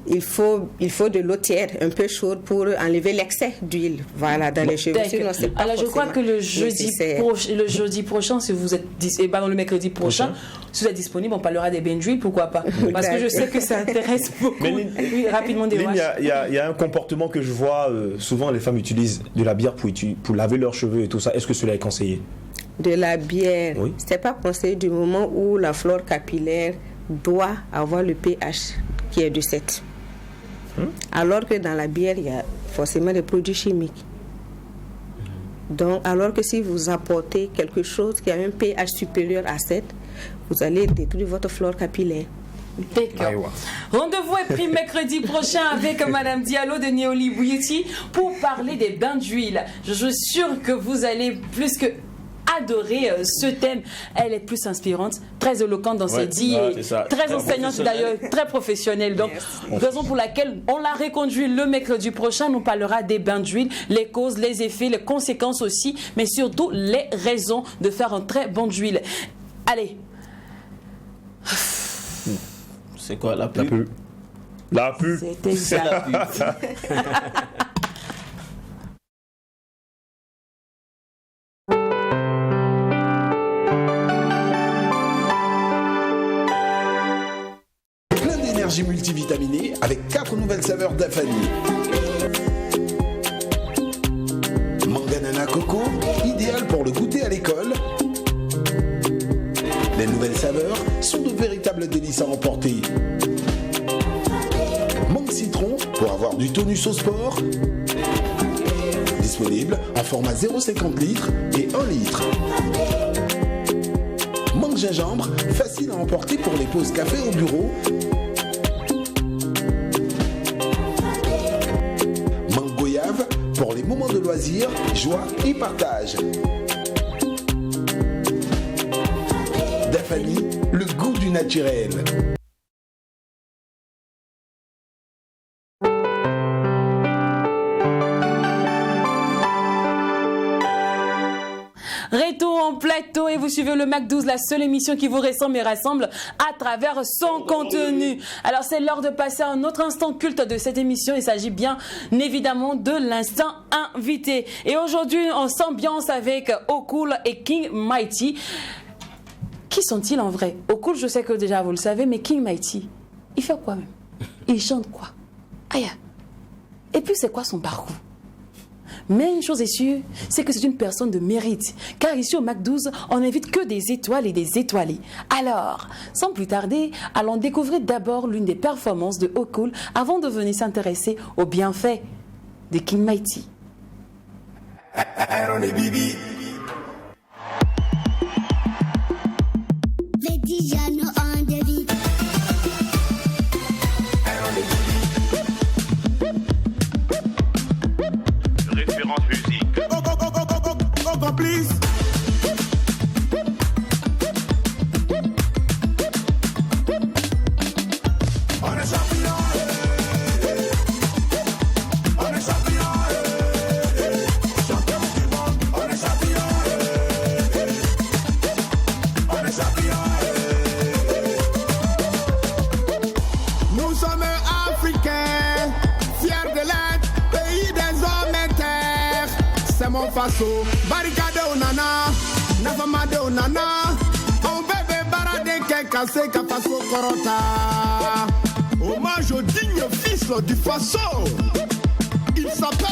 il faut de l'eau tiède, un peu chaude pour enlever l'excès d'huile, voilà, dans les cheveux. Sinon, alors je crois que le jeudi prochain, si vous êtes le mercredi prochain, si vous êtes disponible, on parlera des bains d'huile, pourquoi pas? Parce que je sais que ça intéresse beaucoup. Oui, rapidement, il y a un comportement que je vois souvent, les femmes utilisent de la bière pour laver leurs cheveux et tout ça. Est-ce que cela est conseillé? De la bière, oui. C'est pas conseillé du moment où la flore capillaire doit avoir le pH qui est de 7. Alors que dans la bière, il y a forcément des produits chimiques. Donc, alors que si vous apportez quelque chose qui a un pH supérieur à 7, vous allez détruire votre flore capillaire. D'accord. Rendez-vous est pris mercredi prochain avec Madame Diallo de Neoli Beauty pour parler des bains d'huile. Je suis sûre que vous allez plus que adorer ce thème. Elle est plus inspirante, très éloquente dans ses dires, très enseignante d'ailleurs, très professionnelle. Donc, raison pour laquelle on l'a reconduit le mercredi prochain. Nous parlera des bains d'huile, les causes, les effets, les conséquences aussi, mais surtout les raisons de faire un très bon d'huile. Allez. C'est quoi la pub? La pub. C'est exact. Multivitaminé avec 4 nouvelles saveurs d'Afani. Manganana coco, idéal pour le goûter à l'école. Les nouvelles saveurs sont de véritables délices à emporter. Mangue citron pour avoir du tonus au sport. Disponible en format 0,50 litres et 1 litre. Mangue gingembre, facile à emporter pour les pauses café au bureau. Pour les moments de loisirs, joie et partage. Dafani, le goût du naturel. Retour en plateau et vous suivez le Mac 12, la seule émission qui vous ressemble et rassemble à travers son contenu. Alors c'est l'heure de passer à un autre instant culte de cette émission. Il s'agit bien évidemment de l'instant invité. Et aujourd'hui on s'ambiance avec Okul et King Mighty. Qui sont-ils en vrai? Okul, je sais que déjà vous le savez, mais King Mighty, il fait quoi même? Il chante quoi? Aïe. Et puis c'est quoi son parcours? Mais une chose est sûre, c'est que c'est une personne de mérite. Car ici au Mac 12, on n'invite que des étoiles et des étoilés. Alors, sans plus tarder, allons découvrir d'abord l'une des performances de Okul avant de venir s'intéresser aux bienfaits de King Mighty. Please. On est champion, on est champion, champion du monde, on est champion. Faso, barricade au nana, nafamade au nana, on bébé barade cassé Faso Korota. Hommage au digne fils du Faso, il s'appelle...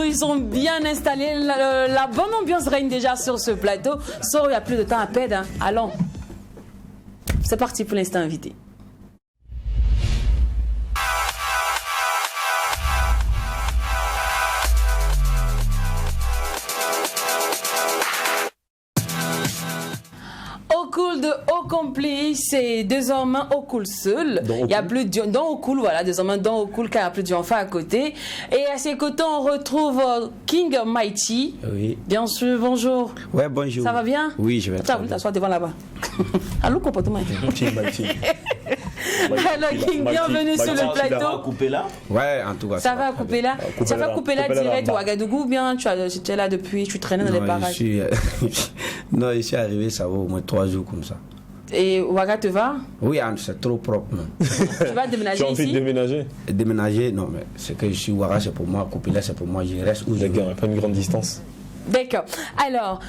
Ils sont bien installés, la bonne ambiance règne déjà sur ce plateau. Sauf il n'y a plus de temps à perdre. Hein. Allons, c'est parti pour l'instant invité. De Okompli, c'est désormais Okul seul. Il y a plus de dans Okul, voilà, désormais dans Okul car il n'y a plus d'enfants à côté. Et à ses côtés, on retrouve King Mighty. Oui. Bien sûr, bonjour. Ouais, bonjour. Ça va bien? Oui, je vais très bien. T'asseoir devant là-bas. Allô, comportement. King Mighty. Alors, King, bienvenue sur le plateau. Ça va couper là? Ouais, en tout cas. Ça va couper là? Ça va couper là direct au Ouagadougou ou bien tu es là depuis, tu traînais dans les parages? Non, je suis arrivé, ça va au moins 3 jours comme ça. Et Ouaga te va? Oui, c'est trop propre. Tu vas déménager ici? Tu as envie de déménager? Déménager, non, mais c'est que je suis Ouaga, c'est pour moi, Coupé là, c'est pour moi, je reste où je veux. D'accord, pas une grande distance. D'accord. Alors,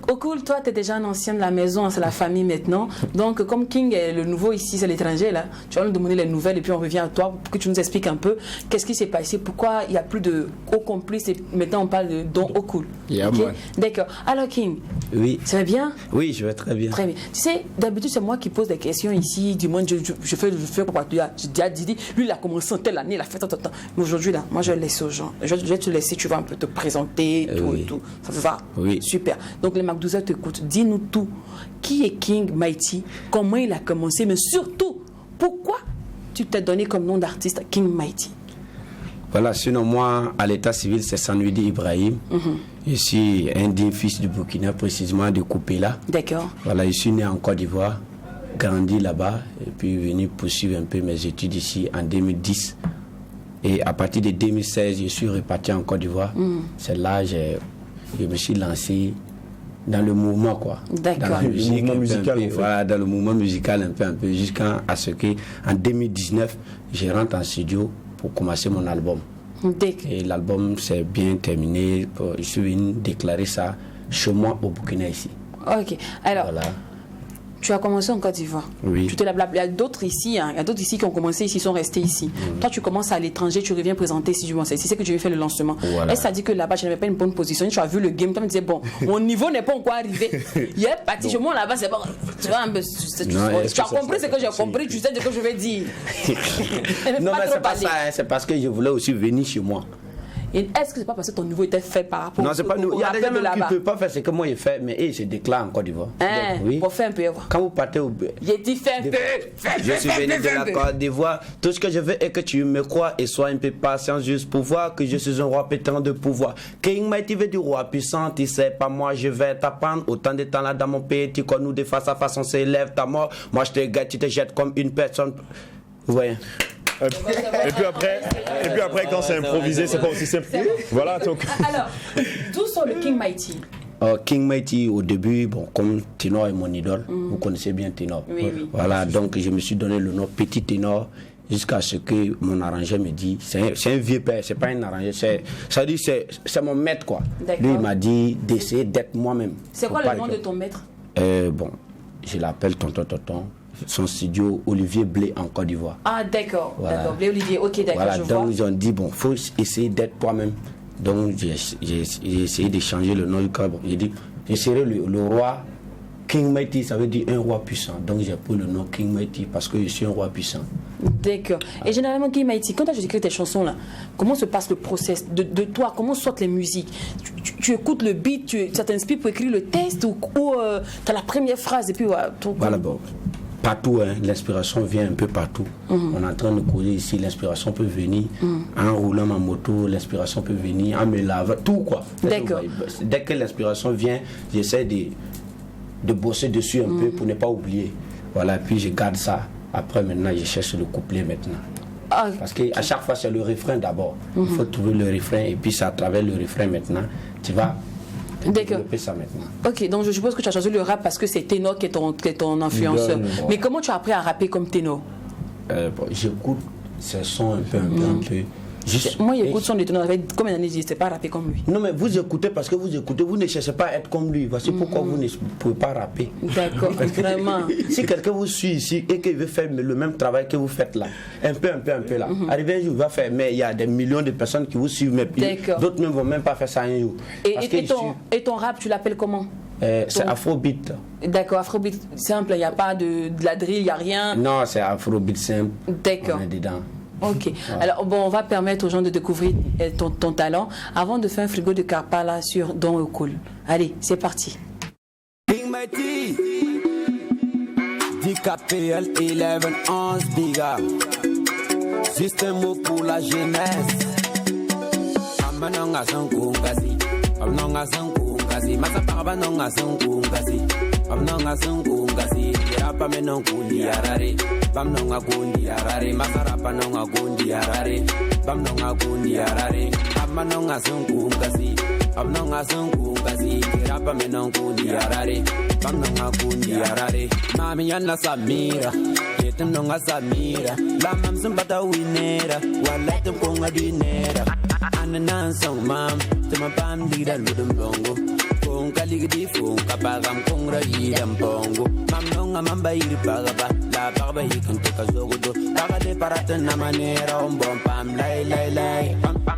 Okul, toi, tu es déjà un ancien de la maison, c'est la famille maintenant. Donc, comme King est le nouveau ici, c'est l'étranger, là, tu vas nous demander les nouvelles et puis on revient à toi pour que tu nous expliques un peu qu'est-ce qui s'est passé, pourquoi il n'y a plus de Ocomplice et maintenant on parle de Don Okul. Yeah, okay? D'accord. Alors, King, oui. Ça va bien? Oui, je vais très bien. Très bien. Tu sais, d'habitude, c'est moi qui pose des questions ici, du moins, je fais pour partir. J'ai déjà dit, lui, il a commencé en telle année, il a fait tant. Mais aujourd'hui, là, moi, je laisse aux gens. Je vais te laisser, tu vas un peu te présenter, tout et tout. Ça te va? Oui. Super. Donc, les Macdouza t'écoutent. Dis-nous tout. Qui est King Mighty? Comment il a commencé? Mais surtout, pourquoi tu t'es donné comme nom d'artiste King Mighty? Voilà, sinon moi, à l'état civil, c'est Sanoudi Ibrahim. Je suis un digne fils du Burkina, précisément de Koupela. D'accord. Voilà, je suis né en Côte d'Ivoire, grandi là-bas, et puis venu poursuivre un peu mes études ici en 2010. Et à partir de 2016, je suis reparti en Côte d'Ivoire. C'est là que je me suis lancé dans le mouvement, quoi. D'accord. Dans la musique, le mouvement musical, en fait. Voilà, dans le mouvement musical un peu, jusqu'à ce que en 2019, je rentre en studio pour commencer mon album. Et l'album s'est bien terminé. Je suis venu déclarer ça chez moi au Burkina ici. Ok. Alors, voilà. Tu as commencé en Côte d'Ivoire. Oui. Il y a d'autres ici, hein. Il y a d'autres ici qui ont commencé ici, sont restés ici. Toi, tu commences à l'étranger, tu reviens présenter ici. C'est ici que tu veux faire le lancement. Voilà. Et ça dit que là-bas, je n'avais pas une bonne position. Tu as vu le game, tu me disais, bon, mon niveau n'est pas encore arrivé. Il est parti chez moi là-bas, c'est bon. Tu vois un peu. Tu as compris ce que j'ai compris, tu sais ce que je vais dire. Non, mais c'est pas ça, c'est parce que je voulais aussi venir chez moi. Et est-ce que c'est pas parce que ton niveau était fait par rapport non, c'est pas nous. Il y a des gens qui ne peuvent pas faire ce que moi j'ai fait, mais ils se déclarent en Côte d'Ivoire. Oui. Pour faire un peu. Quand vous partez au... J'ai dit fais un peu. Je suis venu de la Côte d'Ivoire. Tout ce que je veux est que tu me crois et sois un peu patient juste pour voir que je suis un roi pétant de pouvoir. King Mighty veut du roi puissant, tu sais pas moi je vais t'apprendre. Autant de temps là dans mon pays, tu connais nous de face à face, on s'élève ta mort. Moi je te gâte, tu te jettes comme une personne. Vous voyez. Et puis après, quand c'est improvisé, c'est pas aussi simple. Voilà, donc. Alors, d'où sort le King Mighty? King Mighty, au début, bon, comme Ténor est mon idole, vous connaissez bien Ténor. Oui. Voilà, donc je me suis donné le nom Petit Ténor jusqu'à ce que mon arrangeur me dit, c'est un vieux père, c'est pas un arrangeur, c'est mon maître quoi. Lui il m'a dit d'essayer d'être moi-même. C'est quoi le nom de ton maître? Bon, je l'appelle Tonton. Son studio Olivier Blé en Côte d'Ivoire. Ah d'accord, voilà. D'accord, Blé Olivier, ok d'accord, voilà, je donc vois. ils ont dit bon, faut essayer d'être toi-même. Donc j'ai essayé de changer le nom du cas. Bon, j'ai dit, je serai le roi. King Mighty, ça veut dire un roi puissant. Donc j'ai pris le nom King Mighty parce que je suis un roi puissant. D'accord. Et généralement, King Mighty, quand tu as écrit tes chansons là, comment se passe le process de toi? Comment sortent les musiques? Tu écoutes le beat, ça t'inspire pour écrire le texte ou tu as la première phrase et puis voilà, bon. Partout, hein, l'inspiration vient un peu partout. On est en train de causer ici, l'inspiration peut venir en roulant ma moto, l'inspiration peut venir en me lavant, tout quoi. D'accord. Dès que l'inspiration vient, j'essaie de bosser dessus un peu pour ne pas oublier. Voilà, puis je garde ça. Après, maintenant, je cherche le couplet maintenant. Parce qu'à chaque fois, c'est le refrain d'abord. Il faut trouver le refrain et puis c'est à travers le refrain maintenant, tu vas développer ça maintenant. Ok, donc je suppose que tu as choisi le rap parce que c'est Ténor qui est ton influenceur. Mais comment tu as appris à rapper comme Ténor? J'écoute ces sons un peu. Moi, j'écoute son de Ténor. Ça fait combien d'années je ne sais pas rapper comme lui? Non, mais vous écoutez parce que vous écoutez, vous ne cherchez pas à être comme lui. Voici pourquoi vous ne pouvez pas rapper. D'accord, vraiment. Si quelqu'un vous suit ici et qu'il veut faire le même travail que vous faites là, un peu là, arrivé un jour, il va faire, mais il y a des millions de personnes qui vous suivent, mais d'autres ne vont même pas faire ça un jour. Et ton rap, tu l'appelles comment? C'est Afrobeat. D'accord, Afrobeat simple, il n'y a pas de la drill, il n'y a rien. Non, c'est Afrobeat simple. D'accord. On est dedans. Ok. Voilà. Alors, bon, on va permettre aux gens de découvrir ton talent avant de faire un frigo de Karpa là sur Don Cool. Allez, c'est parti. King Mighty, DKPL 11 Biga. Juste un mot pour la jeunesse. Amanonga Sankungasi, Amanonga Sankungasi, Masapaba Nonga Sankungasi, Amanonga Sankungasi, Rapa Menon Kundi Arare. Bam nonga kundi arare, masarapa nonga kundi arare. Bam nonga kundi arare, amma nonga sunkungasi. Am nonga sunkungasi, kirapa me nonga kundi arare. Bam nonga kundi arare. Mami yana Samira, yetem nonga Samira. La mam sumbata winera, waletem konga dinera. Ananan song mam, tema pam lida ludum bongo. Konga ligdi fonga bagam kongra yidam bongo. Mam nonga mamba iri bagaba. La barba yikan toka zogodo. Baga de parata na manera on bon pam lay.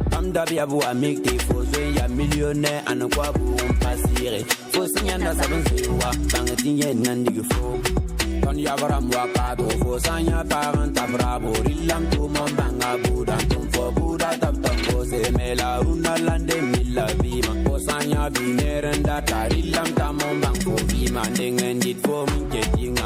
Pam dabi abu amikti fozo ya millionnaire an kwa bu on pasire. Fo sinyanda sabon sewa banga tinye nandigi fo. Kon ya baram wa ka do fo sanya paranta bravo rilam to mon banga buda ton fo buda tam fo se mela una lande milla bima. Fo sanya binerenda tarilam tam mon bang fo bima dengan dit fo minje jinga.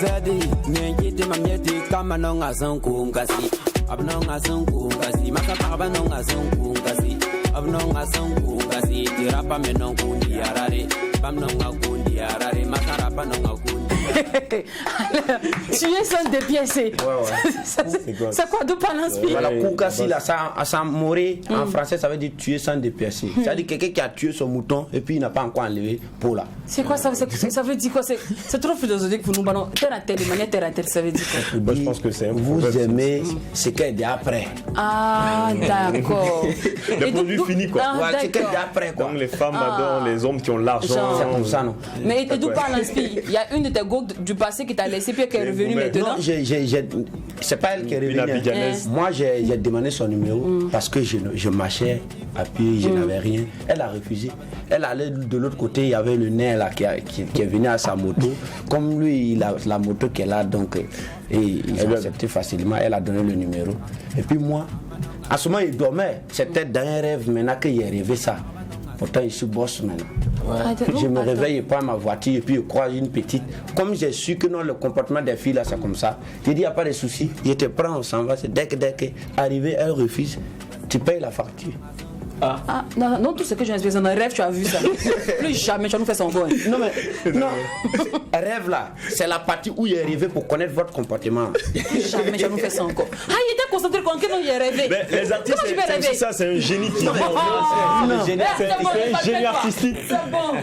Zadi, nyengiti mamyeti kama nonga sunkungasi. Abnonga sunkungasi, makapaba nonga sunkungasi. Abnonga sunkungasi, tirapa menon kundi arare. Bam nonga kundi arare, makarapa nonga kundi. Tu es sans dépiécé. C'est quoi? D'où parle l'inspire? Voilà, Koukasi, là, ça moré, en français, ça veut dire tuer sans dépiécer. Ça veut dire quelqu'un qui a tué son mouton et puis il n'a pas encore enlevé pour là. C'est quoi ça? Ça veut dire quoi? C'est trop philosophique pour nous. Terre à terre, de manière terre à terre, ça veut dire quoi? Je pense que c'est vous aimez ce qu'elle dit après. Ah, d'accord. Le produit fini, quoi. Voilà, c'est qu'elle dit après, quoi. Donc les femmes adorent les hommes qui ont l'argent. C'est comme ça, non? Mais d'où parle l'inspire? Il y a une de tes go du passé qui t'a laissé puis qui est revenue maintenant. Non, c'est pas elle qui est revenue. Moi, j'ai demandé son numéro parce que je marchais à pied, je n'avais rien. Elle a refusé. Elle allait de l'autre côté, il y avait le nain là qui est venu à sa moto. Comme lui, il a la moto qu'elle a, donc et ils ont accepté facilement. Elle a donné le numéro. Et puis moi, À ce moment, il dormait. C'était dans un rêve maintenant qu'il est rêvé ça. Pourtant, je suis boss maintenant. Ouais. Je me réveille, je prends ma voiture et puis je croise une petite. Comme j'ai su que non, le comportement des filles là, c'est comme ça. J'ai dit, il n'y a pas de souci. Je te prends, on s'en va. C'est dès que arrivé, elle refuse. Tu payes la facture. Ah, non, tout ce que j'ai inspiré dans un rêve, tu as vu ça. Plus jamais, tu vas nous faire son bon. Non, mais, non. Rêve là, c'est la partie où il est arrivé pour connaître votre comportement. Plus jamais, tu vas nous faire ça encore. Ah, il était concentré quand il est rêvé. Mais les artistes, c'est ça, c'est un génie qui. C'est un génie artistique.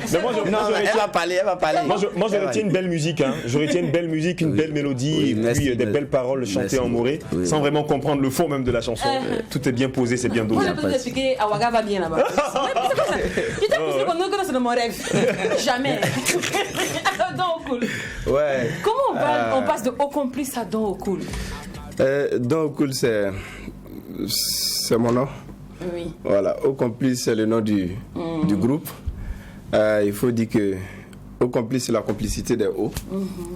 C'est bon. Elle va parler. Moi, je retiens une belle musique. Je retiens une belle musique, une belle mélodie, et puis des belles paroles chantées en moré, sans vraiment comprendre le fond même de la chanson. Tout est bien posé, c'est bien donné. Moi, je peux t'expliquer à va bien là-bas. Tu t'es poussé qu'on nous c'est dans mon rêve. Jamais. Don Cool. Ouais. Comment on passe de Au Complice à Don Cool? Don Cool, c'est mon nom. Oui. Voilà, Au Complice, c'est le nom du groupe. Il faut dire que Au Complice, c'est la complicité des hauts.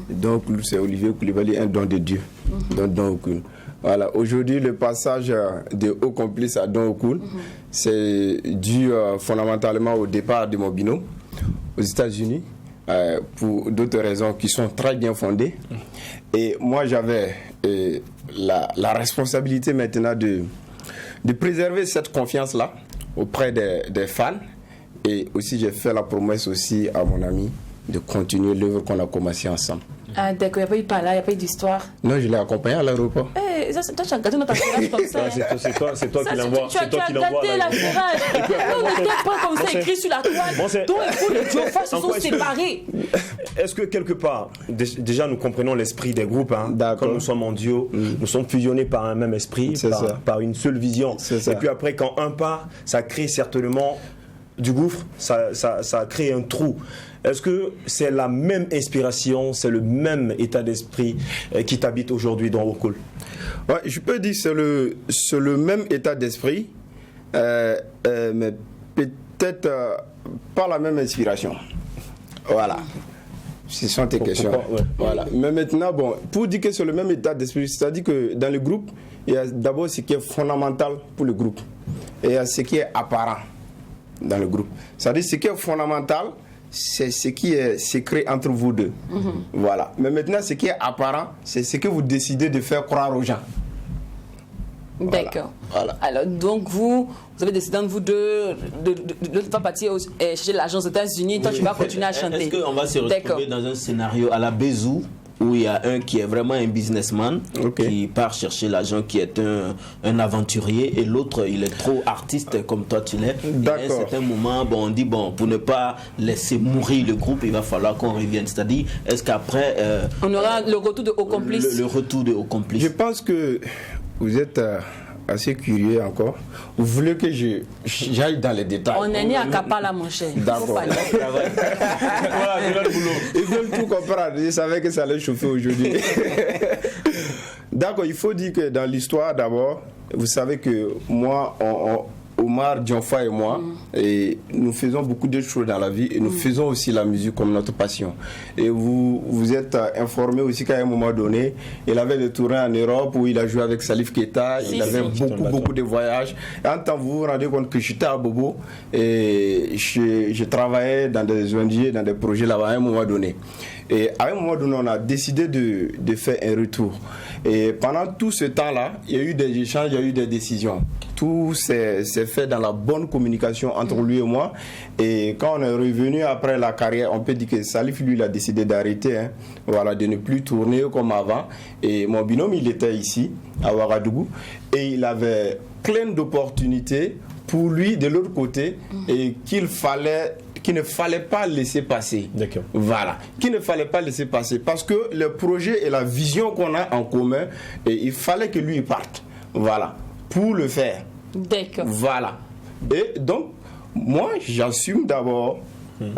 Don Cool, c'est Olivier Koulibaly, un don de Dieu. Don Cool. Voilà, aujourd'hui, le passage de Au Complice à Don Cool, c'est dû fondamentalement au départ de mon binôme aux États-Unis, pour d'autres raisons qui sont très bien fondées. Et moi, j'avais la responsabilité maintenant de préserver cette confiance-là auprès des fans. Et aussi, j'ai fait la promesse aussi à mon ami de continuer l'œuvre qu'on a commencé ensemble. Ah d'accord, il n'y a pas eu par là, il n'y a pas eu d'histoire. Non, je l'ai accompagné à l'aéroport. Toi, tu as gâté notre entourage comme ça. C'est toi qui l'envoie. Tu as gâté l'entourage. On était pas comme ça écrit sur la toile. Donc il faut les duos se sont séparés. Est-ce que quelque part, déjà nous comprenons l'esprit des groupes, comme nous sommes en duo, nous sommes fusionnés par un même esprit, par une seule vision. Et puis après, quand un part, ça crée certainement du gouffre, ça crée un trou. Est-ce que c'est la même inspiration, c'est le même état d'esprit qui t'habite aujourd'hui dans Au Cool? Ouais, je peux dire que c'est le même état d'esprit, mais peut-être pas la même inspiration. Voilà. Ce sont tes questions. Voilà. Mais maintenant, bon, pour dire que c'est le même état d'esprit, c'est-à-dire que dans le groupe, il y a d'abord ce qui est fondamental pour le groupe et il y a ce qui est apparent dans le groupe. C'est-à-dire ce qui est fondamental, c'est ce qui est secret entre vous deux. Voilà. Mais maintenant, ce qui est apparent, c'est ce que vous décidez de faire croire aux gens. D'accord. Voilà. Alors, donc vous avez décidé entre vous deux de faire partir chez l'agence aux États-Unis. Toi, tu vas continuer à chanter. Est-ce qu'on va se retrouver dans un scénario à la Bézou où il y a un qui est vraiment un businessman qui part chercher l'agent qui est un aventurier et l'autre il est trop artiste comme toi tu l'es. À un certain moment on dit pour ne pas laisser mourir le groupe il va falloir qu'on revienne, c'est-à-dire est-ce qu'après on aura le retour de Au Complice? Le retour de Au Complice. Je pense que vous êtes assez curieux encore. Vous voulez que j'aille dans les détails? On est né à Kapala, mon cher. D'accord. Ils veulent tout comprendre. Je savais que ça allait chauffer aujourd'hui. D'accord, il faut dire que dans l'histoire d'abord, vous savez que moi, Omar, Dionfa et moi, et nous faisons beaucoup de choses dans la vie et nous faisons aussi la musique comme notre passion. Et vous êtes informé aussi qu'à un moment donné, il avait des tournées en Europe où il a joué avec Salif Keita, il avait beaucoup de voyages. Et en temps, vous vous rendez compte que j'étais à Bobo et je travaillais dans des ONG, dans des projets là-bas à un moment donné. Et à un moment donné, on a décidé de faire un retour. Et pendant tout ce temps-là, il y a eu des échanges, il y a eu des décisions. Tout s'est fait dans la bonne communication entre lui et moi. Et quand on est revenu après la carrière, on peut dire que Salif, lui, il a décidé d'arrêter, voilà, de ne plus tourner comme avant. Et mon binôme, il était ici, à Ouagadougou. Et il avait plein d'opportunités pour lui, de l'autre côté, et qu'il ne fallait pas laisser passer. D'accord. Voilà. Qu'il ne fallait pas laisser passer. Parce que le projet et la vision qu'on a en commun, et il fallait que lui parte. Voilà. Pour le faire. D'accord. Voilà. Et donc, moi, j'assume d'abord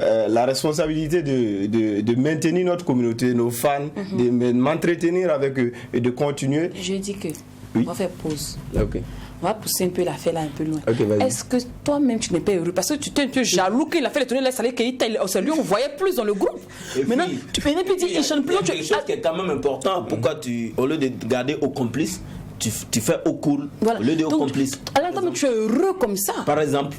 la responsabilité de maintenir notre communauté, nos fans, de m'entretenir avec eux et de continuer. Je dis que on va faire pause. Ok. On va pousser un peu l'affaire là un peu loin. Okay, est-ce que toi-même tu n'es pas heureux? Parce que tu t'es un peu jaloux qu'il a fait les tournées, là, ça allait qu'il lui on voyait plus dans le groupe. Et maintenant, tu peux dire, il chante plus. Il y a quelque chose qui est quand même important. Pourquoi au lieu de garder Au Complice, tu fais au cool au lieu de au complice. À l'instant, tu es heureux comme ça. Par exemple.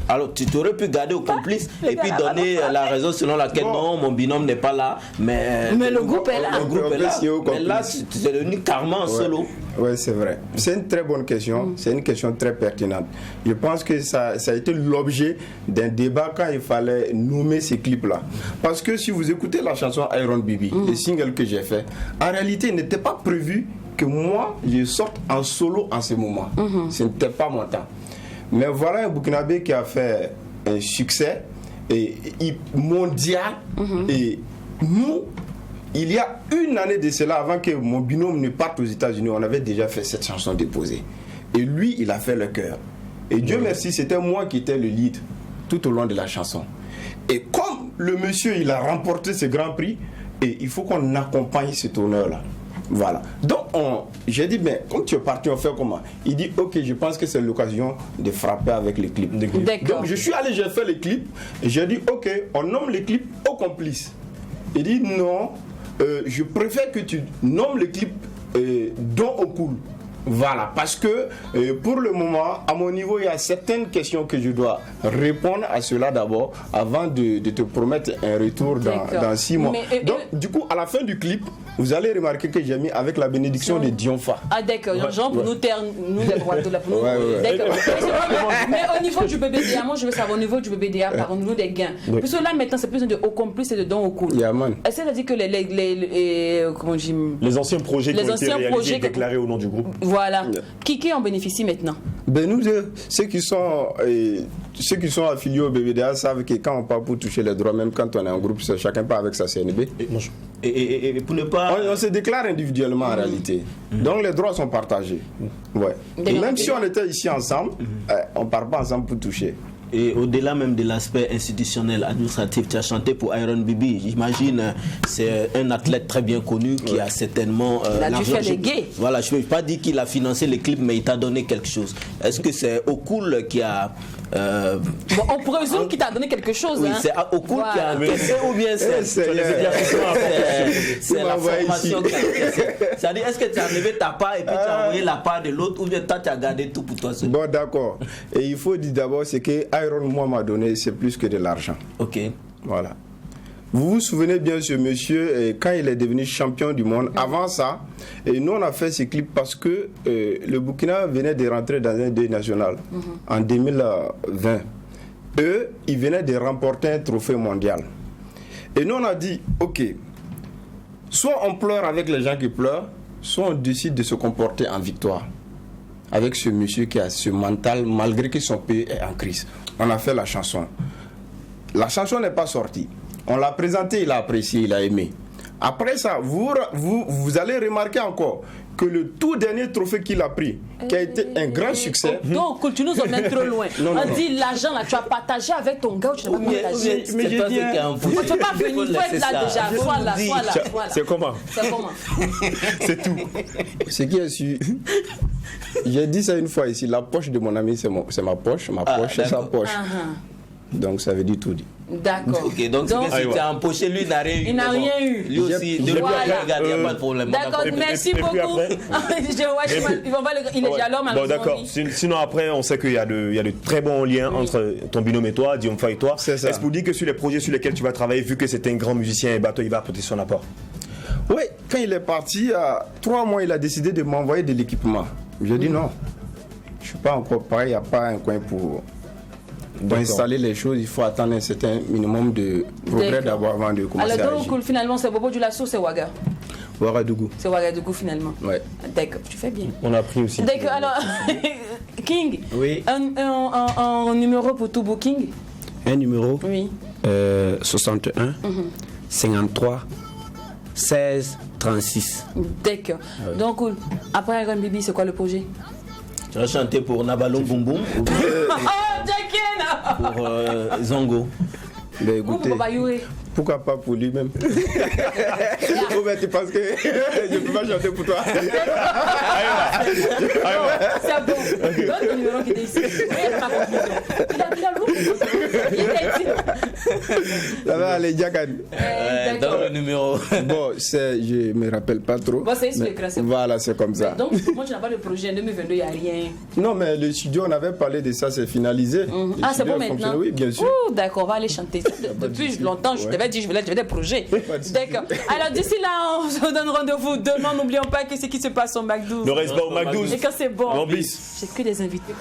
Alors, tu t'aurais pu garder au complice et puis donner la raison selon laquelle non, mon binôme n'est pas là, mais le groupe est là. Le groupe est là. Mais là, c'est devenu carrément en solo. Oui, c'est vrai. C'est une très bonne question. C'est une question très pertinente. Je pense que ça a été l'objet d'un débat quand il fallait nommer ces clips-là. Parce que si vous écoutez la chanson Iron Baby, le single que j'ai fait, en réalité, il n'était pas prévu que moi, je sorte en solo en ce moment. Ce n'était pas mon temps. Mais voilà un Burkinabé qui a fait un succès mondial. Et nous, il y a une année de cela, avant que mon binôme ne parte aux États-Unis, on avait déjà fait cette chanson déposée. Et lui, il a fait le chœur. Et Dieu merci, c'était moi qui étais le lead tout au long de la chanson. Et comme le monsieur, il a remporté ce grand prix, et il faut qu'on accompagne cet honneur-là. Voilà. Donc, j'ai dit, mais comme tu es parti, on fait comment? Il dit, ok, je pense que c'est l'occasion de frapper avec les clips. Donc, je suis allé, j'ai fait les clips, et j'ai dit, ok, on nomme les clips au complice. Il dit, non, je préfère que tu nommes les clips dont au cool. Voilà, parce que pour le moment, à mon niveau, il y a certaines questions que je dois répondre à cela d'abord, avant de te promettre un retour dans 6 mois. Donc, du coup, à la fin du clip, vous allez remarquer que j'ai mis avec la bénédiction de Dionfa. Ah d'accord, Jean, pour nous taire, nous les droits de la pour nous. D'accord. Mais au niveau du BBDA, moi je veux savoir au niveau du BBDA, au niveau des gains. Parce que là maintenant c'est plus de haut complice et de don au cool. Est-ce que ça dit que les anciens projets qui ont été réalisés et déclarés au nom du groupe? Voilà. Qui en bénéficie maintenant? Ben nous, ceux qui sont affiliés au BBDA savent que quand on part pour toucher les droits, même quand on est en groupe, chacun part avec sa CNB. Et pour ne pas... On se déclare individuellement en réalité. Donc les droits sont partagés. Ouais. Et même si on était ici ensemble, on ne part pas ensemble pour toucher. Et au-delà même de l'aspect institutionnel, administratif, tu as chanté pour Iron Bibi. J'imagine c'est un athlète très bien connu qui a certainement... il a dû faire les gays. Voilà, je ne vais pas dire qu'il a financé les clips, mais il t'a donné quelque chose. Est-ce que c'est Okul qui a... Bon, on présume qu'il t'a donné quelque chose. Oui, c'est Okul qui a encaissé ou bien c'est la formation qui a encaissé. C'est-à-dire, est-ce que tu as enlevé ta part et puis tu as envoyé la part de l'autre ou bien toi tu as gardé tout pour toi seul? Bon, d'accord. Et il faut dire d'abord, c'est que Iron, moi, m'a donné, c'est plus que de l'argent. Ok. Voilà. Vous vous souvenez bien, ce monsieur, quand il est devenu champion du monde, avant ça, et nous on a fait ces clips parce que le Burkina venait de rentrer dans un deuil national en 2020. Eux, ils venaient de remporter un trophée mondial. Et nous on a dit, ok, soit on pleure avec les gens qui pleurent, soit on décide de se comporter en victoire. Avec ce monsieur qui a ce mental, malgré que son pays est en crise. On a fait la chanson. La chanson n'est pas sortie. On l'a présenté, il a apprécié, il a aimé. Après ça, vous allez remarquer encore que le tout dernier trophée qu'il a pris, qui a été un grand succès. Donc, tu nous emmènes trop loin. On dit l'argent là, tu as partagé avec ton gars ou tu n'as pas partagé. Mais je dis, tu ne peux pas venir, il faut être là déjà. Voilà. C'est comment? C'est tout. Ce qui est sûr. J'ai dit ça une fois ici, la poche de mon ami, c'est ma poche c'est sa poche. Donc ça veut dire tout dit. D'accord. Ok, donc si tu as empoché, lui n'a rien eu. Il n'a rien eu. Lui aussi, il n'y a pas de problème. D'accord, merci beaucoup. Il est déjà l'homme. Bon, d'accord. Sinon, après, on sait qu'il y a de très bons liens entre ton binôme et toi, Dionfa et toi. Est-ce que vous dites que sur les projets sur lesquels tu vas travailler, vu que c'est un grand musicien et bateau, il va apporter son apport? Oui, quand il est parti, à 3 mois, il a décidé de m'envoyer de l'équipement. J'ai dit non. Je ne suis pas encore prêt, il n'y a pas un coin pour installer les choses, il faut attendre un certain minimum de progrès d'abord avant de commencer à agir. Alors, finalement, c'est Bobo du Lasso, c'est Ouaga. Ouagadougou. C'est Ouagadougou finalement. Ouais. D'accord, tu fais bien. On a appris aussi. D'accord, alors, King, oui. Un numéro pour tout booking? Un numéro? Oui. 61 53 16 36. D'accord. Donc, après Iron Bibi, c'est quoi le projet? Tu vas chanter pour Nabalon Boum Boum ou pour Zongo? Mais écoutez, pourquoi pas pour lui-même? Ou bien tu penses que je ne peux pas chanter pour toi? C'est bon. Donne le numéro qui est ici. Il a Ça va aller, Diakan. Dans le numéro. Bon, je me rappelle pas trop. Bon, c'est expliqué. Voilà, c'est comme ça. Donc, moi, tu n'as pas de projet en 2022, il n'y a rien. Non, mais le studio, on avait parlé de ça, c'est finalisé. Ah, c'est bon maintenant? Oui, bien sûr. D'accord, on va aller chanter. Depuis longtemps, je t'avais dit, je vais des projets. D'accord. Alors, d'ici là, on se donne rendez-vous demain. N'oublions pas que ce qui se passe au McDo. Ne reste pas au McDo. Et quand c'est bon, j'ai que des invités.